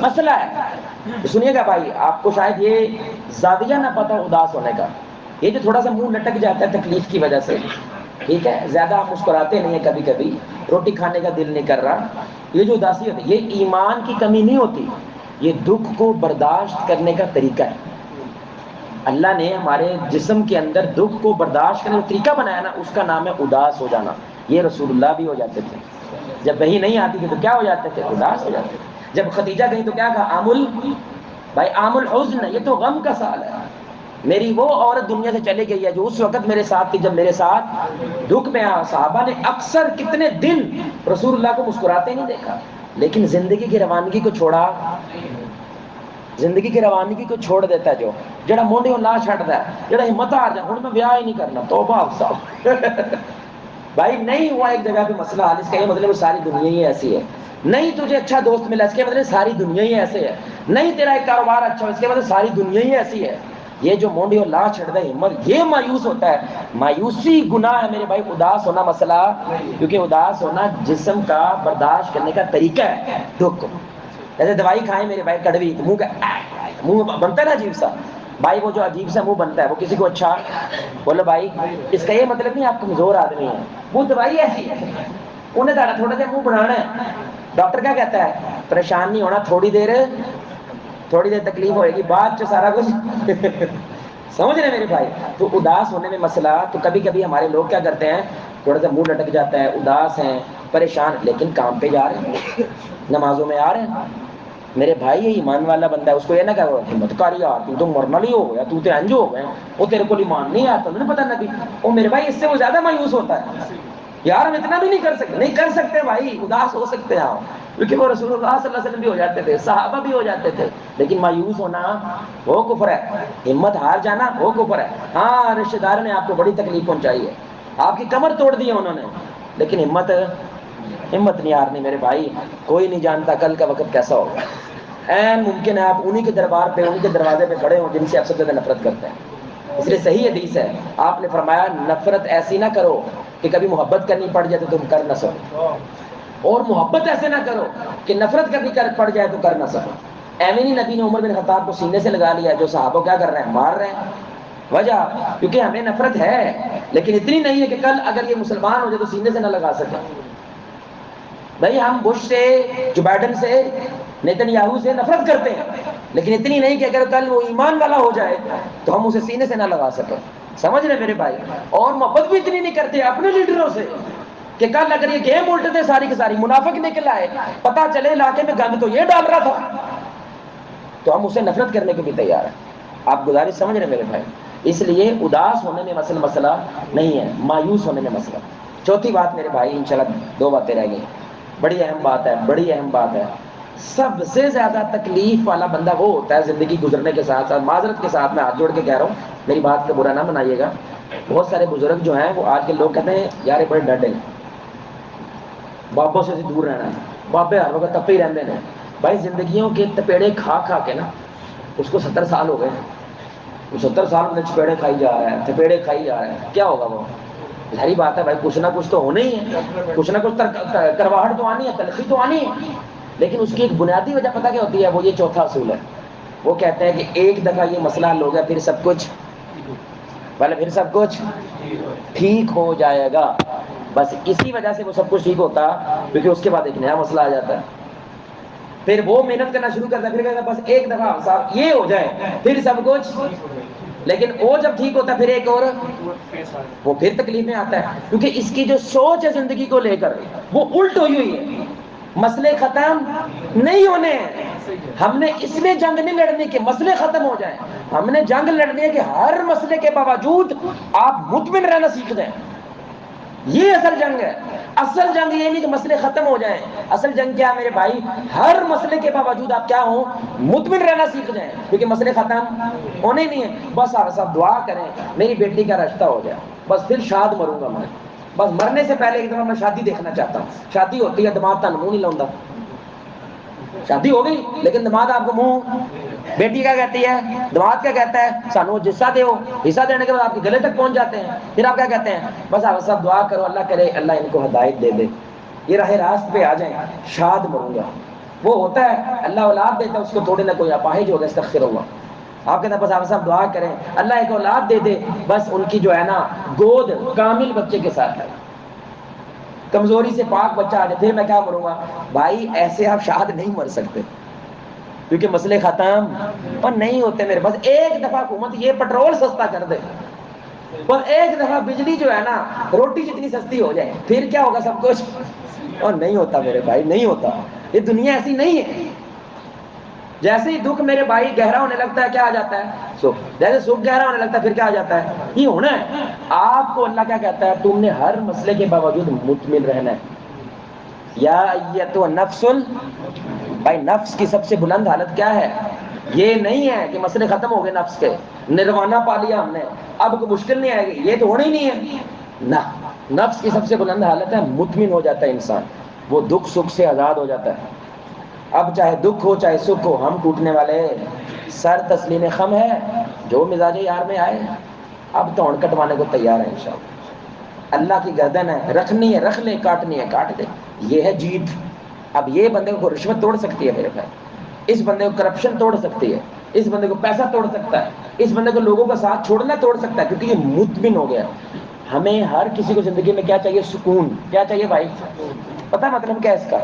مسئلہ ہے. سنیے گا بھائی، آپ کو شاید یہ زاویہ نہ پتہ اداس ہونے کا. یہ جو تھوڑا سا منہ لٹک جاتا ہے تکلیف کی وجہ سے، ٹھیک ہے، زیادہ آپ مسکراتے نہیں ہیں، کبھی کبھی روٹی کھانے کا دل نہیں کر رہا، یہ جو اداسی ہوتی ہے یہ ایمان کی کمی نہیں ہوتی، یہ دکھ کو برداشت کرنے کا طریقہ ہے. اللہ نے ہمارے جسم کے اندر دکھ کو برداشت کرنے کا طریقہ بنایا نا، اس کا نام ہے اداس ہو جانا. یہ رسول اللہ بھی ہو جاتے تھے. جب وحی نہیں آتی تھی تو کیا ہو جاتے تھے؟ اداس ہو جاتے تھے. جب خدیجہ گئی تو کیا کہا؟ عامل بھائی، عام الحزن، یہ تو غم کا سال ہے. میری وہ عورت دنیا سے چلی گئی ہے جو اس وقت میرے ساتھ تھی جب میرے ساتھ دکھ میں آیا. صحابہ نے اکثر کتنے دن رسول اللہ کو مسکراتے نہیں دیکھا. لیکن زندگی کی روانگی کو چھوڑا، زندگی کی روانگی کو چھوڑ دیتا ہے جو جڑا مونڈیوں لا چھڑتا ہے، جڑا ہمت ہار جائے ہوں میں بیاہ ہی نہیں کرنا، توبہ صاحب. بھائی نہیں ہوا ایک جگہ پہ مسئلہ حل، اس کا یہ مطلب ساری دنیا ہی ایسی ہے. نہیں تجھے اچھا دوست ملا، اس کے مطلب ساری دنیا ہی ایسے ہے. نہیں تیرا ایک کاروبار اچھا ہو، اس کے مطلب ساری دنیا ہی ایسی ہے. یہ جو مونڈیوں لا چھڑتا ہے ہمت، یہ مایوس ہوتا ہے. مایوسی گناہ ہے میرے بھائی. اداس ہونا مسئلہ، کیونکہ اداس ہونا جسم کا برداشت کرنے کا طریقہ ہے. دکھ جیسے دوائی کھائیں میرے بھائی کڑوی، منہ کا منہ بنتا ہے نا عجیب سا بھائی. وہ جو عجیب سا منہ بنتا ہے وہ کسی کو اچھا بولو بھائی. اس کا یہ مطلب نہیں آپ کمزور آدمی ہیں، وہ دوائی ایسی ہے، انہیں تھوڑا سا منہ بنانا ہے. ڈاکٹر کیا کہتا ہے؟ پریشان نہیں ہونا، تھوڑی دیر تکلیف ہوئے گی، بعد جو سارا کچھ. سمجھ رہے میرے بھائی؟ تو اداس ہونے میں مسئلہ، تو کبھی کبھی ہمارے لوگ کیا کرتے ہیں، تھوڑا سا منہ لٹک جاتا ہے، اداس ہیں، پریشان، لیکن کام پہ جا رہے ہیں، نمازوں میں آ رہے ہیں. میرے بھائی یہ ایمان والا بندہ ہے، اس کو یہ نہ کہو ہمت کر یار تو مرنا نہیں ہو گیا، تو انج ہو گیا، وہ تیرے کو ایمان نہیں آتا، تمہیں پتہ نبی. وہ میرے بھائی اس سے وہ زیادہ مایوس ہوتا ہے. یار ہم اتنا بھی نہیں کر سکتے، نہیں کر سکتے بھائی، اداس ہو سکتے ہیں آپ، کیونکہ وہ رسول اللہ صلی اللہ علیہ وسلم بھی ہو جاتے تھے، صحابہ بھی ہو جاتے تھے. لیکن مایوس ہونا وہ کفر ہے، ہمت ہار جانا وہ کفر ہے. ہاں رشتہ دار نے آپ کو بڑی تکلیف پہنچائی ہے، آپ کی کمر توڑ دی ہے انہوں نے، لیکن ہمت نہیں ہارنی میرے بھائی. کوئی نہیں جانتا کل کا وقت کیسا ہوگا. این ممکن ہے آپ انہی کے دربار پہ، انہی کے دروازے پہ کھڑے ہوں جن سے آپ سب سے زیادہ نفرت کرتے ہیں. اس لیے صحیح حدیث ہے، آپ نے فرمایا نفرت ایسی نہ کرو کہ کبھی محبت کرنی پڑ جائے تو تم کر نہ سکو، اور محبت ایسے نہ کرو کہ نفرت کبھی پڑ جائے تو کر نہ سکو. ایمینی نبی نے عمر بن خطاب کو سینے سے لگا لیا، جو صحابہ کیا کر رہے ہیں؟ مار رہے ہیں. وجہ کیونکہ ہمیں نفرت ہے، لیکن اتنی نہیں ہے کہ کل اگر یہ مسلمان ہو جائے تو سینے سے نہ لگا سکے. بھائی ہم بش سے، جو بائیڈن سے، نیتن یاہو سے نفرت کرتے ہیں، لیکن اتنی نہیں کہ اگر کل وہ ایمان والا ہو جائے تو ہم اسے سینے سے نہ لگا سکیں. سمجھ رہے میرے بھائی؟ اور محبت بھی اتنی نہیں کرتے اپنے لیڈروں سے کہ کل اگر یہ گیم الٹتے ساری کی ساری منافق نکل آئے، پتا چلے علاقے میں گند تو یہ ڈال رہا تھا، تو ہم اسے نفرت کرنے کو بھی تیار ہیں. آپ گزارش سمجھ رہے میرے بھائی؟ اس لیے اداس ہونے میں مسئلہ نہیں ہے، مایوس ہونے میں مسئلہ. چوتھی بات میرے بھائی، انشاءاللہ 2 باتیں رہ گئی، بڑی اہم بات ہے، بڑی اہم بات ہے. سب سے زیادہ تکلیف والا بندہ وہ ہوتا ہے زندگی گزرنے کے ساتھ ساتھ، معذرت کے ساتھ میں ہاتھ جوڑ کے کہہ رہا ہوں، میری بات کا برا نہ منائیے گا. بہت سارے بزرگ جو ہیں وہ آج کے لوگ کہتے ہیں یار یہ بڑے ڈڈے ہیں، بابوں سے دور رہنا ہے، بابے ہر وقت تپے ہی رہتے ہیں. بھائی زندگیوں کے تپیڑے کھا کھا کے نا اس کو 70 سال ہو گئے، وہ 70 سال میں چپیڑے کھائی جا رہا ہے، تپیڑے کھائی جا رہا ہے. کیا ہوگا وہ؟ ظاہری بات ہے بھائی، کچھ نہ کچھ تو ہونا ہی ہے، کچھ نہ کچھ کرواہٹ تو آنی ہے، تلخی تو آنی ہے. لیکن اس کی ایک بنیادی وجہ پتہ کیا ہوتی ہے؟ وہ یہ چوتھا اصول ہے. وہ کہتے ہیں کہ ایک دفعہ یہ مسئلہ حل ہو گیا پھر سب کچھ ٹھیک ہو جائے گا. بس اسی وجہ سے وہ سب کچھ ٹھیک ہوتا، کیونکہ اس کے بعد ایک نیا مسئلہ آ جاتا ہے. پھر وہ محنت کرنا شروع کرتا ہے، پھر کہتا ہے بس ایک دفعہ صاحب یہ ہو جائے پھر سب کچھ. لیکن وہ جب ٹھیک ہوتا ہے پھر ایک اور وہ پھر تکلیف میں آتا ہے، کیونکہ اس کی جو سوچ ہے زندگی کو لے کر وہ الٹ ہوئی ہوئی ہے. مسئلے ختم نہیں ہونے ہیں، ہم نے اس میں جنگ نہیں لڑنی کہ مسئلے ختم ہو جائیں، ہم نے جنگ لڑنی ہے کہ ہر مسئلے کے باوجود آپ مطمئن رہنا سیکھ جائیں. یہ اصل جنگ ہے. اصل جنگ یہ نہیں کہ مسئلے ختم ہو جائیں. اصل جنگ کیا میرے بھائی؟ ہر مسئلے کے باوجود آپ کیا ہوں؟ مطمئن رہنا سیکھ جائیں, کیونکہ مسئلے ختم ہونے نہیں ہیں. بس آپ سب دعا کریں میری بیٹی کا رشتہ ہو جائے, بس پھر شاد مروں گا میں. بس مرنے سے پہلے ایک دفعہ میں شادی دیکھنا چاہتا ہوں. شادی ہوتی ہے دماغ تن منہ نہیں لاؤں. شادی ہو گئی لیکن دماغ آپ کو منہ, بیٹی کیا کہتی ہے, دماغ کیا کہتا ہے, سانو حصہ دو. حصہ دینے کے بعد آپ کے گلے تک پہنچ جاتے ہیں. پھر آپ کیا کہتے ہیں؟ بس آپ سب دعا کرو اللہ کرے اللہ ان کو ہدایت دے دے, یہ راہ راست پہ آ جائیں, شاد مروں گا. وہ ہوتا ہے اللہ اولاد دیتا ہے, اس کو تھوڑے نہ کوئی اپاہج ہوگا, استغفر اللہ. آپ کہتے ہیں بس آپ سب دعا کریں اللہ ایک اولاد دے دے, بس ان کی جو ہے نا گود کامل بچے کے ساتھ ہے, کمزوری سے پاک بچہ آ جائے, پھر میں کیا مروں گا. بھائی ایسے آپ شاد نہیں مر سکتے, کیونکہ مسئلے ختم اور نہیں ہوتے میرے. بس ایک دفعہ حکومت یہ پیٹرول سستا کر دے, اور ایک دفعہ بجلی جو ہے نا روٹی جتنی سستی ہو جائے, پھر کیا ہوگا سب کچھ. اور نہیں ہوتا میرے بھائی, نہیں ہوتا. یہ دنیا ایسی نہیں ہے. جیسے ہی دکھ میرے بھائی گہرا ہونے لگتا ہے کیا آ جاتا ہے؟ سکھ. جیسے سکھ گہرا ہونے لگتا ہے پھر کیا آ جاتا ہے؟ یہ ہونا ہے. آپ کو اللہ کیا کہتا ہے؟ تم نے ہر مسئلے کے باوجود مطمئن رہنا ہے. یا ایتھا النفس بھائی نفس کی سب سے بلند حالت کیا ہے؟ یہ نہیں ہے کہ مسئلے ختم ہو گئے نفس کے, نروانا پا لیا ہم نے, اب کوئی مشکل نہیں آئے گی, یہ تو ہونا ہی نہیں ہے نا. نفس کی سب سے بلند حالت ہے مطمئن ہو جاتا ہے انسان, وہ دکھ سکھ سے آزاد ہو جاتا ہے. اب چاہے دکھ ہو چاہے سکھ ہو, ہم ٹوٹنے والے سر تسلیم خم ہے, جو مزاج یار میں آئے اب توڑ کٹوانے کو تیار ہے انشاءاللہ. اللہ کی گردن ہے, رکھنی ہے رکھ لے, کاٹنی ہے کاٹ دے, یہ ہے جیت. اب یہ بندے کو رشوت توڑ سکتی ہے میرے بھائی, اس بندے کو کرپشن توڑ سکتی ہے, اس بندے کو پیسہ توڑ سکتا ہے, اس بندے کو لوگوں کا ساتھ چھوڑنا توڑ سکتا ہے, کیونکہ یہ مطمئن ہو گیا. ہمیں ہر کسی کو زندگی میں کیا چاہیے؟ سکون. کیا چاہیے بھائی؟ پتہ مطلب کیا ہے اس کا؟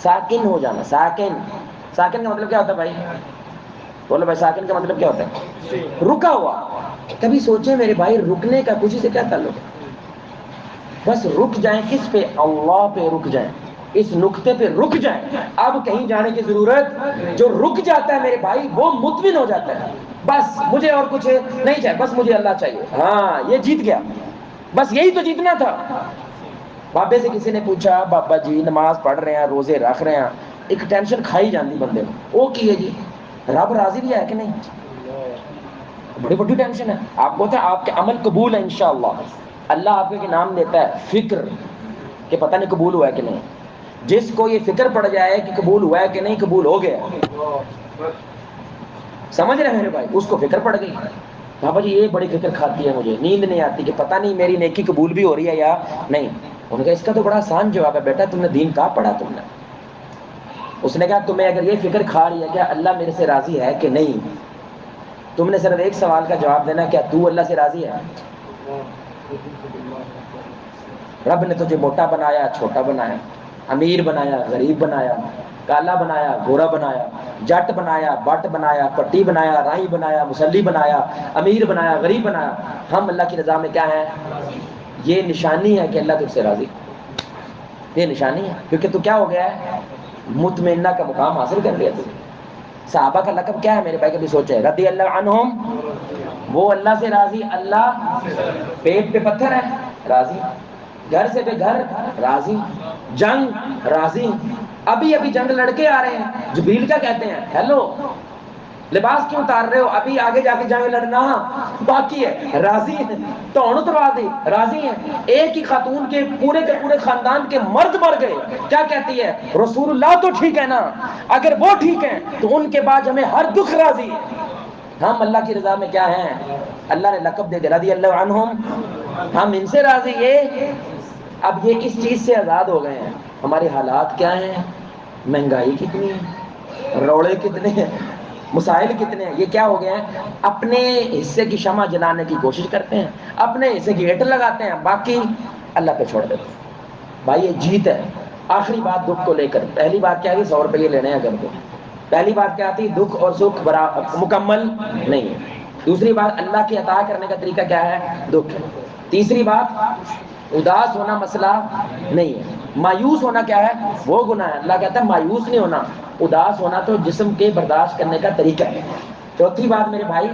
ساکن ہو جانا. ساکن, ساکن کا مطلب کیا ہوتا ہے بھائی؟ بولو بھائی, ساکن کا مطلب کیا ہوتا ہے؟ رکا ہوا. کبھی سوچیں میرے بھائی رکنے کا خوشی سے کیا تعلق ہے؟ بس رک جائیں کس پہ؟ اللہ پہ رک جائیں, اس نقطے پہ رک جائیں. اب کہیں جانے کی ضرورت, جو رک جاتا ہے میرے بھائی وہ مطمئن ہو جاتا ہے. بس مجھے اور کچھ نہیں چاہیے, بس مجھے اللہ چاہیے. ہاں یہ جیت گیا, بس یہی تو جیتنا تھا. بابے سے کسی نے پوچھا بابا جی نماز پڑھ رہے ہیں روزے رکھ رہے ہیں, ایک ٹینشن کھائی جاندی بندے کو, وہ کی ہے جی رب راضی بھی ہے کہ نہیں؟ بڑی بڑی ٹینشن ہے. آپ کو ہوتا ہے آپ کے عمل قبول ہے انشاءاللہ, اللہ آپ کے نام دیتا ہے فکر کہ پتہ نہیں قبول ہوا ہے کہ نہیں. جس کو یہ فکر پڑ جائے کہ قبول ہوا ہے کہ نہیں, قبول ہو گیا, سمجھ رہے ہیں میرے بھائی, اس کو فکر پڑ گئی. بابا جی یہ بڑی فکر کھاتی ہے مجھے, نیند نہیں آتی کہ پتہ نہیں میری نیکی قبول بھی ہو رہی ہے یا نہیں. انہوں نے کہا اس کا تو بڑا آسان جواب ہے بیٹا, تم نے دین کہاں پڑھا تم نے؟ اس نے کہا تمہیں اگر یہ فکر کھا رہی ہے کیا اللہ میرے سے راضی ہے کہ نہیں, تم نے صرف ایک سوال کا جواب دینا, کیا تو اللہ سے راضی ہے؟ رب نے تجھے موٹا بنایا چھوٹا بنایا, امیر بنایا غریب بنایا, کالا بنایا گورا بنایا, جٹ بنایا بٹ بنایا, پٹی بنایا رائی بنایا, مسلی بنایا, امیر بنایا غریب بنایا. ہم اللہ کی رضا میں کیا ہیں؟ یہ نشانی ہے کہ اللہ تجھ سے راضی, یہ نشانی ہے, کیونکہ تو کیا ہو گیا ہے؟ مطمئنہ کا مقام حاصل کر لیا تو. صحابہ کا لقب کیا ہے میرے بھائی, کبھی سوچے؟ رضی اللہ عنہم, وہ اللہ سے راضی. اللہ پیٹ پہ پتھر ہے راضی, گھر سے بے گھر راضی, جنگ راضی. ابھی ابھی جنگ لڑکے آ رہے ہیں, جبریل کیا کہتے ہیں؟ ہیلو لباس کیوں اتار رہے ہو, ابھی آگے جا کے جنگ لڑنا باقی ہے, راضی ہیں. توڑ اتروا دی, راضی ہیں. ایک ہی خاتون کے پورے خاندان کے مرد مر گئے, کیا کہتی ہے؟ رسول اللہ تو ٹھیک ہے نا, اگر وہ ٹھیک ہیں تو ان کے بعد ہمیں ہر دکھ راضی. ہم اللہ کی رضا میں کیا ہیں؟ اللہ نے لقب دے دیا رضی اللہ عنہم, ہم ان سے راضی. یہ اب یہ اس چیز سے آزاد ہو گئے ہیں. ہمارے حالات کیا ہیں؟ مہنگائی کتنی ہے, روڑے کتنے ہیں, مسائل کتنے ہیں. یہ کیا ہو گئے ہیں؟ اپنے حصے کی شمع جلانے کی کوشش کرتے ہیں, اپنے حصے کی ایٹ لگاتے ہیں, باقی اللہ پہ چھوڑ دیتے ہیں. بھائی یہ جیت ہے. آخری بات دکھ کو لے کر, پہلی بات کیا ہے؟ 100 روپئے لینے ہیں گھر کو. پہلی بات کیا آتی؟ دکھ اور سکھ مکمل نہیں ہے. دوسری بات اللہ کی عطا کرنے کا طریقہ کیا ہے؟ دکھ. تیسری بات اداس ہونا مسئلہ نہیں ہے. مایوس ہونا کیا ہے؟ وہ گناہ ہے. اللہ کہتا ہے مایوس نہیں ہونا, اداس ہونا تو جسم کے برداشت کرنے کا طریقہ ہے. چوتھی بات میرے بھائی,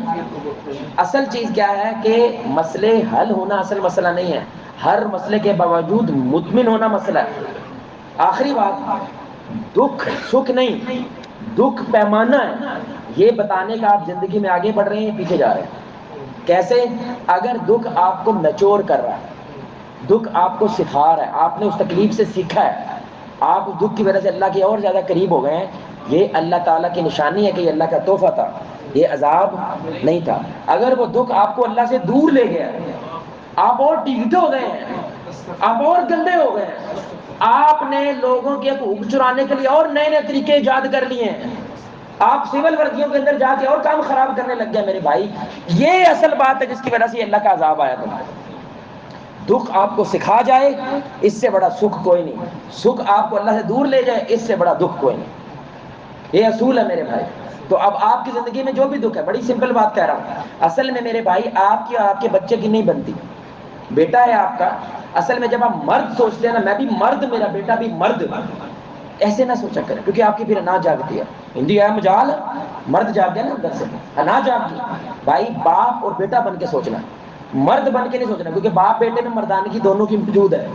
اصل چیز کیا ہے کہ مسئلے حل ہونا اصل مسئلہ نہیں ہے, ہر مسئلے کے باوجود مطمئن ہونا مسئلہ ہے. آخری بات، دکھ سکھ نہیں، دکھ پیمانہ ہے. یہ بتانے کا آپ زندگی میں آگے بڑھ رہے ہیں پیچھے جا رہے ہیں. کیسے؟ اگر دکھ آپ کو نچوڑ کر رہا ہے، دکھ آپ کو سکھا رہا ہے، آپ نے اس تکلیف سے سیکھا ہے، آپ اس دکھ کی وجہ سے اللہ کے اور زیادہ قریب ہو گئے ہیں، یہ اللہ تعالیٰ کی نشانی ہے کہ یہ اللہ کا تحفہ تھا، یہ عذاب نہیں تھا. اگر وہ دکھ آپ کو اللہ سے دور لے گیا، آپ اور ٹیٹھے ہو گئے ہیں، آپ اور گندے ہو گئے ہیں، آپ نے لوگوں کے حقوق چرانے کے لیے اور نئے نئے طریقے ایجاد کر لیے ہیں، آپ سول ورزیوں کے اندر جا کے اور کام خراب کرنے لگ گئے میرے بھائی، یہ اصل بات ہے جس کی وجہ سے اللہ کا عذاب آیا تمہارے. دکھ آپ کو سکھا جائے اس سے بڑا سکھ کوئی نہیں، سکھ آپ کو اللہ سے دور لے جائے اس سے بڑا دکھ کوئی نہیں. یہ اصول ہے میرے بھائی. تو اب آپ کی زندگی میں جو بھی دکھ ہے، بڑی سمپل بات کہہ رہا ہوں، اصل میں میرے بھائی آپ کی اور آپ کے بچے کی نہیں بنتی. بیٹا ہے آپ کا، اصل میں جب آپ مرد سوچتے ہیں نا، میں بھی مرد، میرا بیٹا بھی مرد، ایسے نہ سوچا کریں کیونکہ آپ کی پھر انا جاگتی ہے. ہندی ہے مجال، مرد جاگ گیا نا اندر سے، انا جاگ گئی. بھائی باپ اور بیٹا بن کے سوچنا، مرد بن کے نہیں سوچنا، کیونکہ باپ بیٹے میں مردانگی دونوں کی موجود ہے،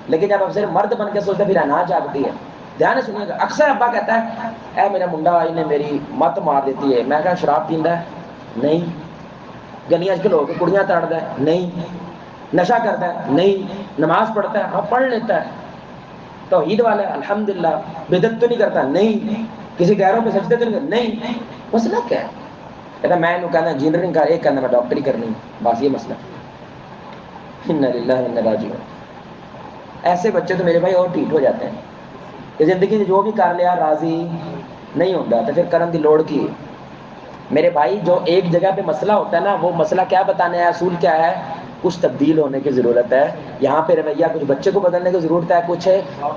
لیکن جب آپ صرف مرد بن کے سوچتے ہیں پھر انا جاگتی ہے. دھیان سے سنیے گا. اکثر ابا کہتا ہے اے میرا منڈا انہیں میری مت مار دیتی ہے. میں کہا شراب پیندا ہے؟ نہیں. گلیاں چ لو کے کڑیاں تڑدا ہے؟ نہیں. نشہ کرتا ہے؟ نہیں. نماز پڑھتا ہے؟ ہاں پڑھ لیتا ہے. توحید والا ہے الحمدللہ. بدعت تو نہیں کرتا؟ نہیں. کسی غیروں پہ سجدے تو نہیں کرتا؟ نہیں. مسئلہ کیا ہے؟ کہتا میں انہوں کہنا انجینئرنگ کر، ایک کہنا میں ڈاکٹری کرنی، بس یہ مسئلہ. انا للہ و انا الیہ راجعون. ایسے بچے تو میرے بھائی اور ٹھیک ہو جاتے ہیں کہ زندگی میں جو بھی کر لیا راضی نہیں ہوتا تو پھر کرن دی لوڑ کی. میرے بھائی جو ایک جگہ پہ مسئلہ ہوتا ہے نا، وہ مسئلہ کیا بتانے ہے، اصول کیا ہے، کچھ تبدیل ہونے کی ضرورت ہے. یہاں پہ رویہ کچھ بچے کو بدلنے کی ضرورت ہے، کچھ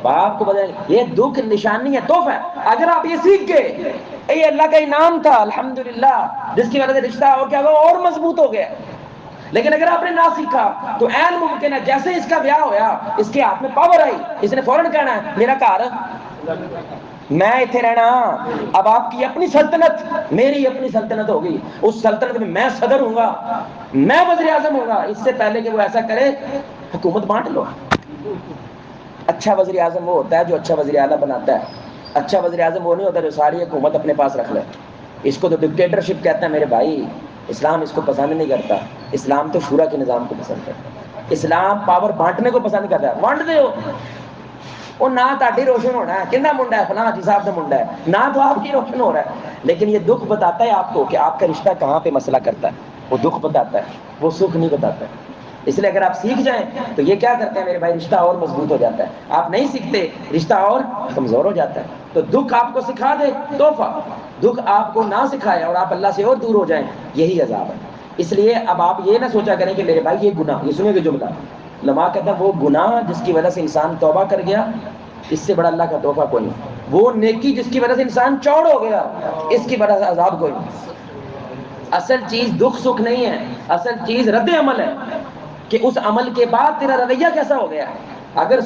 باپ کو بدلنے. یہ دکھ نشانی ہے، تحفہ ہے. اگر آپ یہ سیکھ گئے یہ اللہ کا انعام تھا الحمدللہ، جس کی وجہ سے رشتہ اور کیا ہوا، اور مضبوط ہو گیا. لیکن اگر آپ نے نہ سیکھا تو عین ممکن ہے جیسے اس کا بیاہ ہویا، اس کے ہاتھ میں پاور آئی، اس نے فوراً کہنا ہے میرا گھر، میں اتنے رہنا. اب آپ کی اپنی سلطنت، میری اپنی سلطنت ہوگی، اس سلطنت میں صدر ہوں گا، میں وزیر اعظم ہوں گا. اس سے پہلے کہ وہ ایسا کرے حکومت بانٹ لو. اچھا وزیر اعظم وہ ہوتا ہے جو اچھا وزیر اعلیٰ بناتا ہے. اچھا وزیر اعظم وہ نہیں ہوتا جو ساری حکومت اپنے پاس رکھ لے. اس کو تو ڈکٹیٹرشپ کہتے ہیں میرے بھائی. اسلام اس کو پسند نہیں کرتا. اسلام تو شورا کے نظام کو پسند کرتا ہے. اسلام پاور بانٹنے کو پسند کرتا ہے. بانٹ دے وہ نہ تاڑی روشن ہونا ہے، کہنا منڈا ہے فلاں حاجی صاحب کا منڈا ہے، نہ تو آپ کی روشن ہو رہا ہے. لیکن یہ دکھ بتاتا ہے آپ کو کہ آپ کا رشتہ کہاں پہ مسئلہ کرتا ہے. وہ دکھ بتاتا ہے، وہ سکھ نہیں بتاتا ہے. اس لیے اگر آپ سیکھ جائیں تو یہ کیا کرتے ہیں میرے بھائی، رشتہ اور مضبوط ہو جاتا ہے. آپ نہیں سیکھتے رشتہ اور کمزور ہو جاتا ہے. تو دکھ آپ کو سکھا دے تحفہ، دکھ آپ کو نہ سکھائے اور آپ اللہ سے اور دور ہو جائیں، یہی عذاب ہے. اس لیے اب آپ یہ نہ سوچا کریں کہ میرے بھائی یہ گناہ، یہ سنیں گے جملہ، علماء کہتا ہے وہ گناہ جس کی وجہ سے انسان توبہ کر گیا، اس سے بڑا اللہ کا تحفہ کوئی نہیں. وہ نیکی جس کی وجہ سے انسان چوڑ ہو گیا، اس کی وجہ سے عذاب کوئی نہیں. اصل چیز دکھ سکھ نہیں ہے، اصل چیز رد عمل ہے کہ اس عمل کے بعد تیرا رویہ کیسا ہو گیا. اگر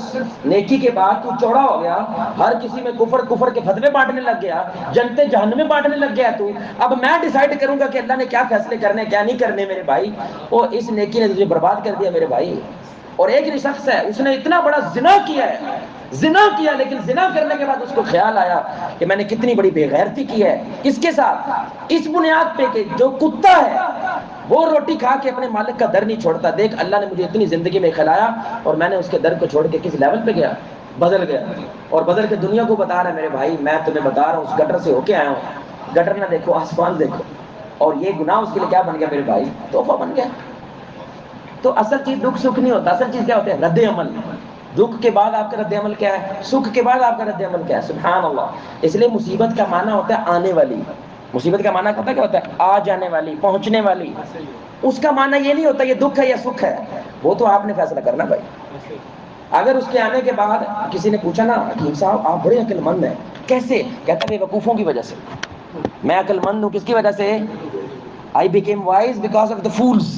نیکی کے بعد تو چوڑا ہو گیا، ہر کسی میں کفر کے فتوے بانٹنے لگ گیا، جنتے جہنم میں بانٹنے لگ گیا تو اب میں ڈیسائیڈ کروں گا کہ اللہ نے کیا فیصلے کرنے کیا نہیں کرنے میرے بھائی. وہ اس نیکی نے تجھے برباد کر دیا میرے بھائی. اور ایک شخص ہے اس نے اتنا بڑا زنا کیا ہے، زنا کیا، لیکن زنا کرنے کے بعد اس کو خیال آیا کہ میں نے کتنی بڑی بے غیرتی کی ہے. کس کے ساتھ؟ اس بنیاد پہ کہ جو کتا ہے وہ روٹی کھا کے اپنے مالک کا در نہیں چھوڑتا. دیکھ اللہ نے مجھے اتنی زندگی میں کھلایا اور میں نے اس کے در کو چھوڑ کے کس لیول پہ گیا، بدل گیا. اور بدل کے دنیا کو بتا رہا ہے میرے بھائی میں تمہیں بتا رہا ہوں اس گٹر سے ہو کے آیا ہوں. گٹر نہ دیکھو آسمان دیکھو. اور یہ گناہ اس کے لیے کیا بن گیا میرے بھائی، تحفہ بن گیا. تو اصل چیز دکھ سکھ نہیں ہوتا، اصل چیز کیا ہوتا ہے، رد عمل. دکھ کے بعد آپ کا رد عمل کیا ہے، سکھ کے بعد آپ کا رد عمل کیا ہے. سبحان اللہ. اس لیے مصیبت کا معنی ہوتا ہے آنے والی. مصیبت کا معنی کیا ہوتا ہے، آ جانے والی، پہنچنے والی. اس کا معنی یہ نہیں ہوتا یہ دکھ ہے یا سکھ ہے، وہ تو آپ نے فیصلہ کرنا بھائی. اگر اس کے آنے کے بعد کسی نے پوچھا نا حکیم صاحب آپ بڑے عقل مند ہیں، کیسے؟ کہتا ہے بے وقوفوں کی وجہ سے. میں عقل مند ہوں کس کی وجہ سے؟ I became wise because of the fools.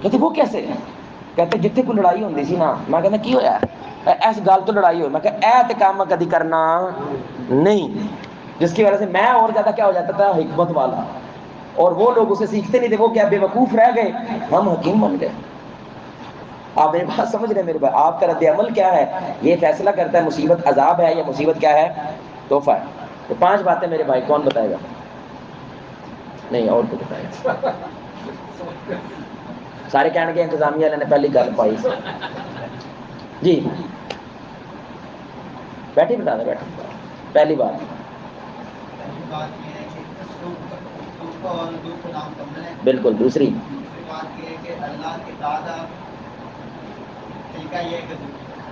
کہتے وہ کیسے؟ کہتے جتنے کوئی لڑائی ہوتی سی نا، میں کہتا کی ہویا ایس گل تو لڑائی ہوئی، میں کہ اے تے کام کدی کرنا نہیں، جس کی وجہ سے میں اور زیادہ کیا ہو جاتا تھا، حکمت والا. اور وہ لوگ اسے سیکھتے نہیں تھے، وہ کیا بے وقوف رہ گئے، ہم حکیم بن گئے. آپ میری بات سمجھ رہے ہیں میرے بھائی؟ آپ کا رد عمل کیا ہے؟ یہ فیصلہ کرتا ہے مصیبت عذاب ہے یا مصیبت کیا ہے؟ تحفہ ہے۔ تو 5 باتیں میرے بھائی، کون بتائے گا؟ نہیں، اور کو بتائے گا؟ سارے کہنے کے انتظامیہ والے نے پہلی گل پائی۔ جی بیٹھی بتا دیں، بیٹھی۔ پہلی بات بالکل۔ دوسری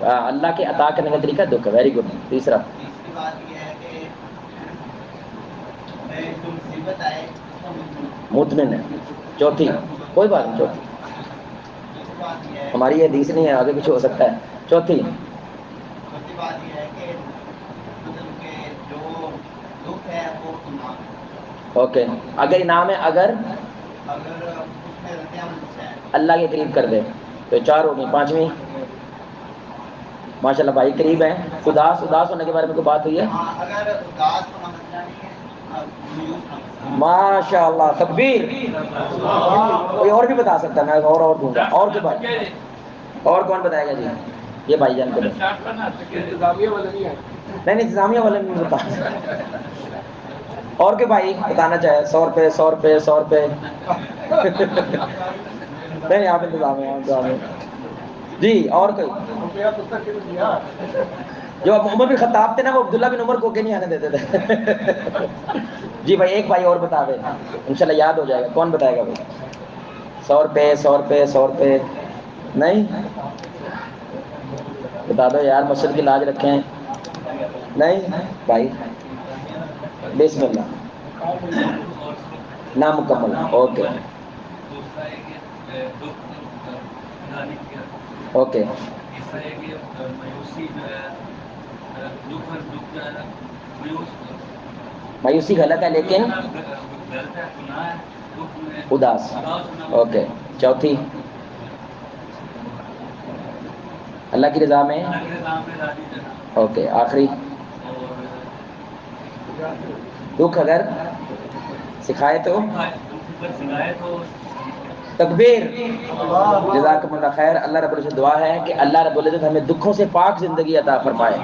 اللہ کے عطا کرنے کا طریقہ دکھ ہے، ویری گڈ۔ تیسرا مطمئن ہے۔ چوتھی کوئی بات نہیں، چوتھی ہماری یہ حدیث نہیں ہے، آگے پیچھے ہو سکتا ہے۔ چوتھی اوکے، اگر انعام ہے، اگر اللہ کے قریب کر دے تو 4 ہو گئی۔ 5ویں ماشاء اللہ بھائی قریب ہیں۔ اداس ہونے کے بارے میں کوئی بات ہوئی ہے؟ ماشاء اللہ، تکبیر۔ کوئی اور بھی بتا سکتا ہے؟ میں اور دوں گا۔ اور کوئی بات؟ اور کون بتائے گا؟ جی یہ بھائی جان کو نہیں، انتظامیہ والے نہیں بتا۔ اور کے بھائی بتانا چاہے؟ 100 روپے 100 روپے 100 روپے نہیں، آپ انتظامیہ۔ جی اور کوئی؟ جو عمر بن خطاب تھے نا، وہ عبداللہ بن عمر کو کے نہیں آنے دیتے تھے۔ جی بھائی ایک بھائی اور بتا دے، انشاءاللہ یاد ہو جائے گا۔ کون بتائے گا بھائی؟ 100 روپے 100 روپے 100 روپے نہیں بتا دو یار، مسجد کی لاج رکھیں۔ نہیں بھائی، بسم اللہ نامکمل۔ اوکے اوکے، مایوسی غلط ہے لیکن اداس۔ اوکے، چوتھی اللہ کی رضا میں۔ اوکے، آخری دکھ اگر سکھائے تو تکبیر۔ جزاکم اللہ خیر۔ اللہ رب العزت دعا ہے کہ اللہ رب العزت ہمیں دکھوں سے پاک زندگی عطا فرمائے،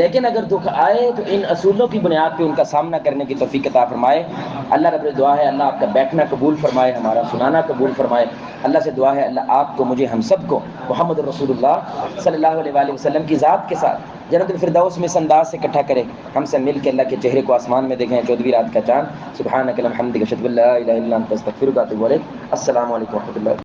لیکن اگر دکھ آئے تو ان اصولوں کی بنیاد پہ ان کا سامنا کرنے کی توفیق عطا فرمائے۔ اللہ رب العزت دعا ہے اللہ آپ کا بیٹھنا قبول فرمائے، ہمارا سنانا قبول فرمائے۔ اللہ سے دعا ہے اللہ آپ کو، مجھے، ہم سب کو محمد رسول اللہ صلی اللہ علیہ وآلہ وسلم کی ذات کے ساتھ جنت الفردوس میں اس انداز سے اکٹھا کرے، ہم سے مل کے اللہ کے چہرے کو آسمان میں دیکھیں 14ویں رات کا چاند۔ سبحانک اللہم وبحمدک اشہد ان لا الہ الا انت استغفرک واتوب الیک۔ السلام علیکم ورحمۃ اللہ۔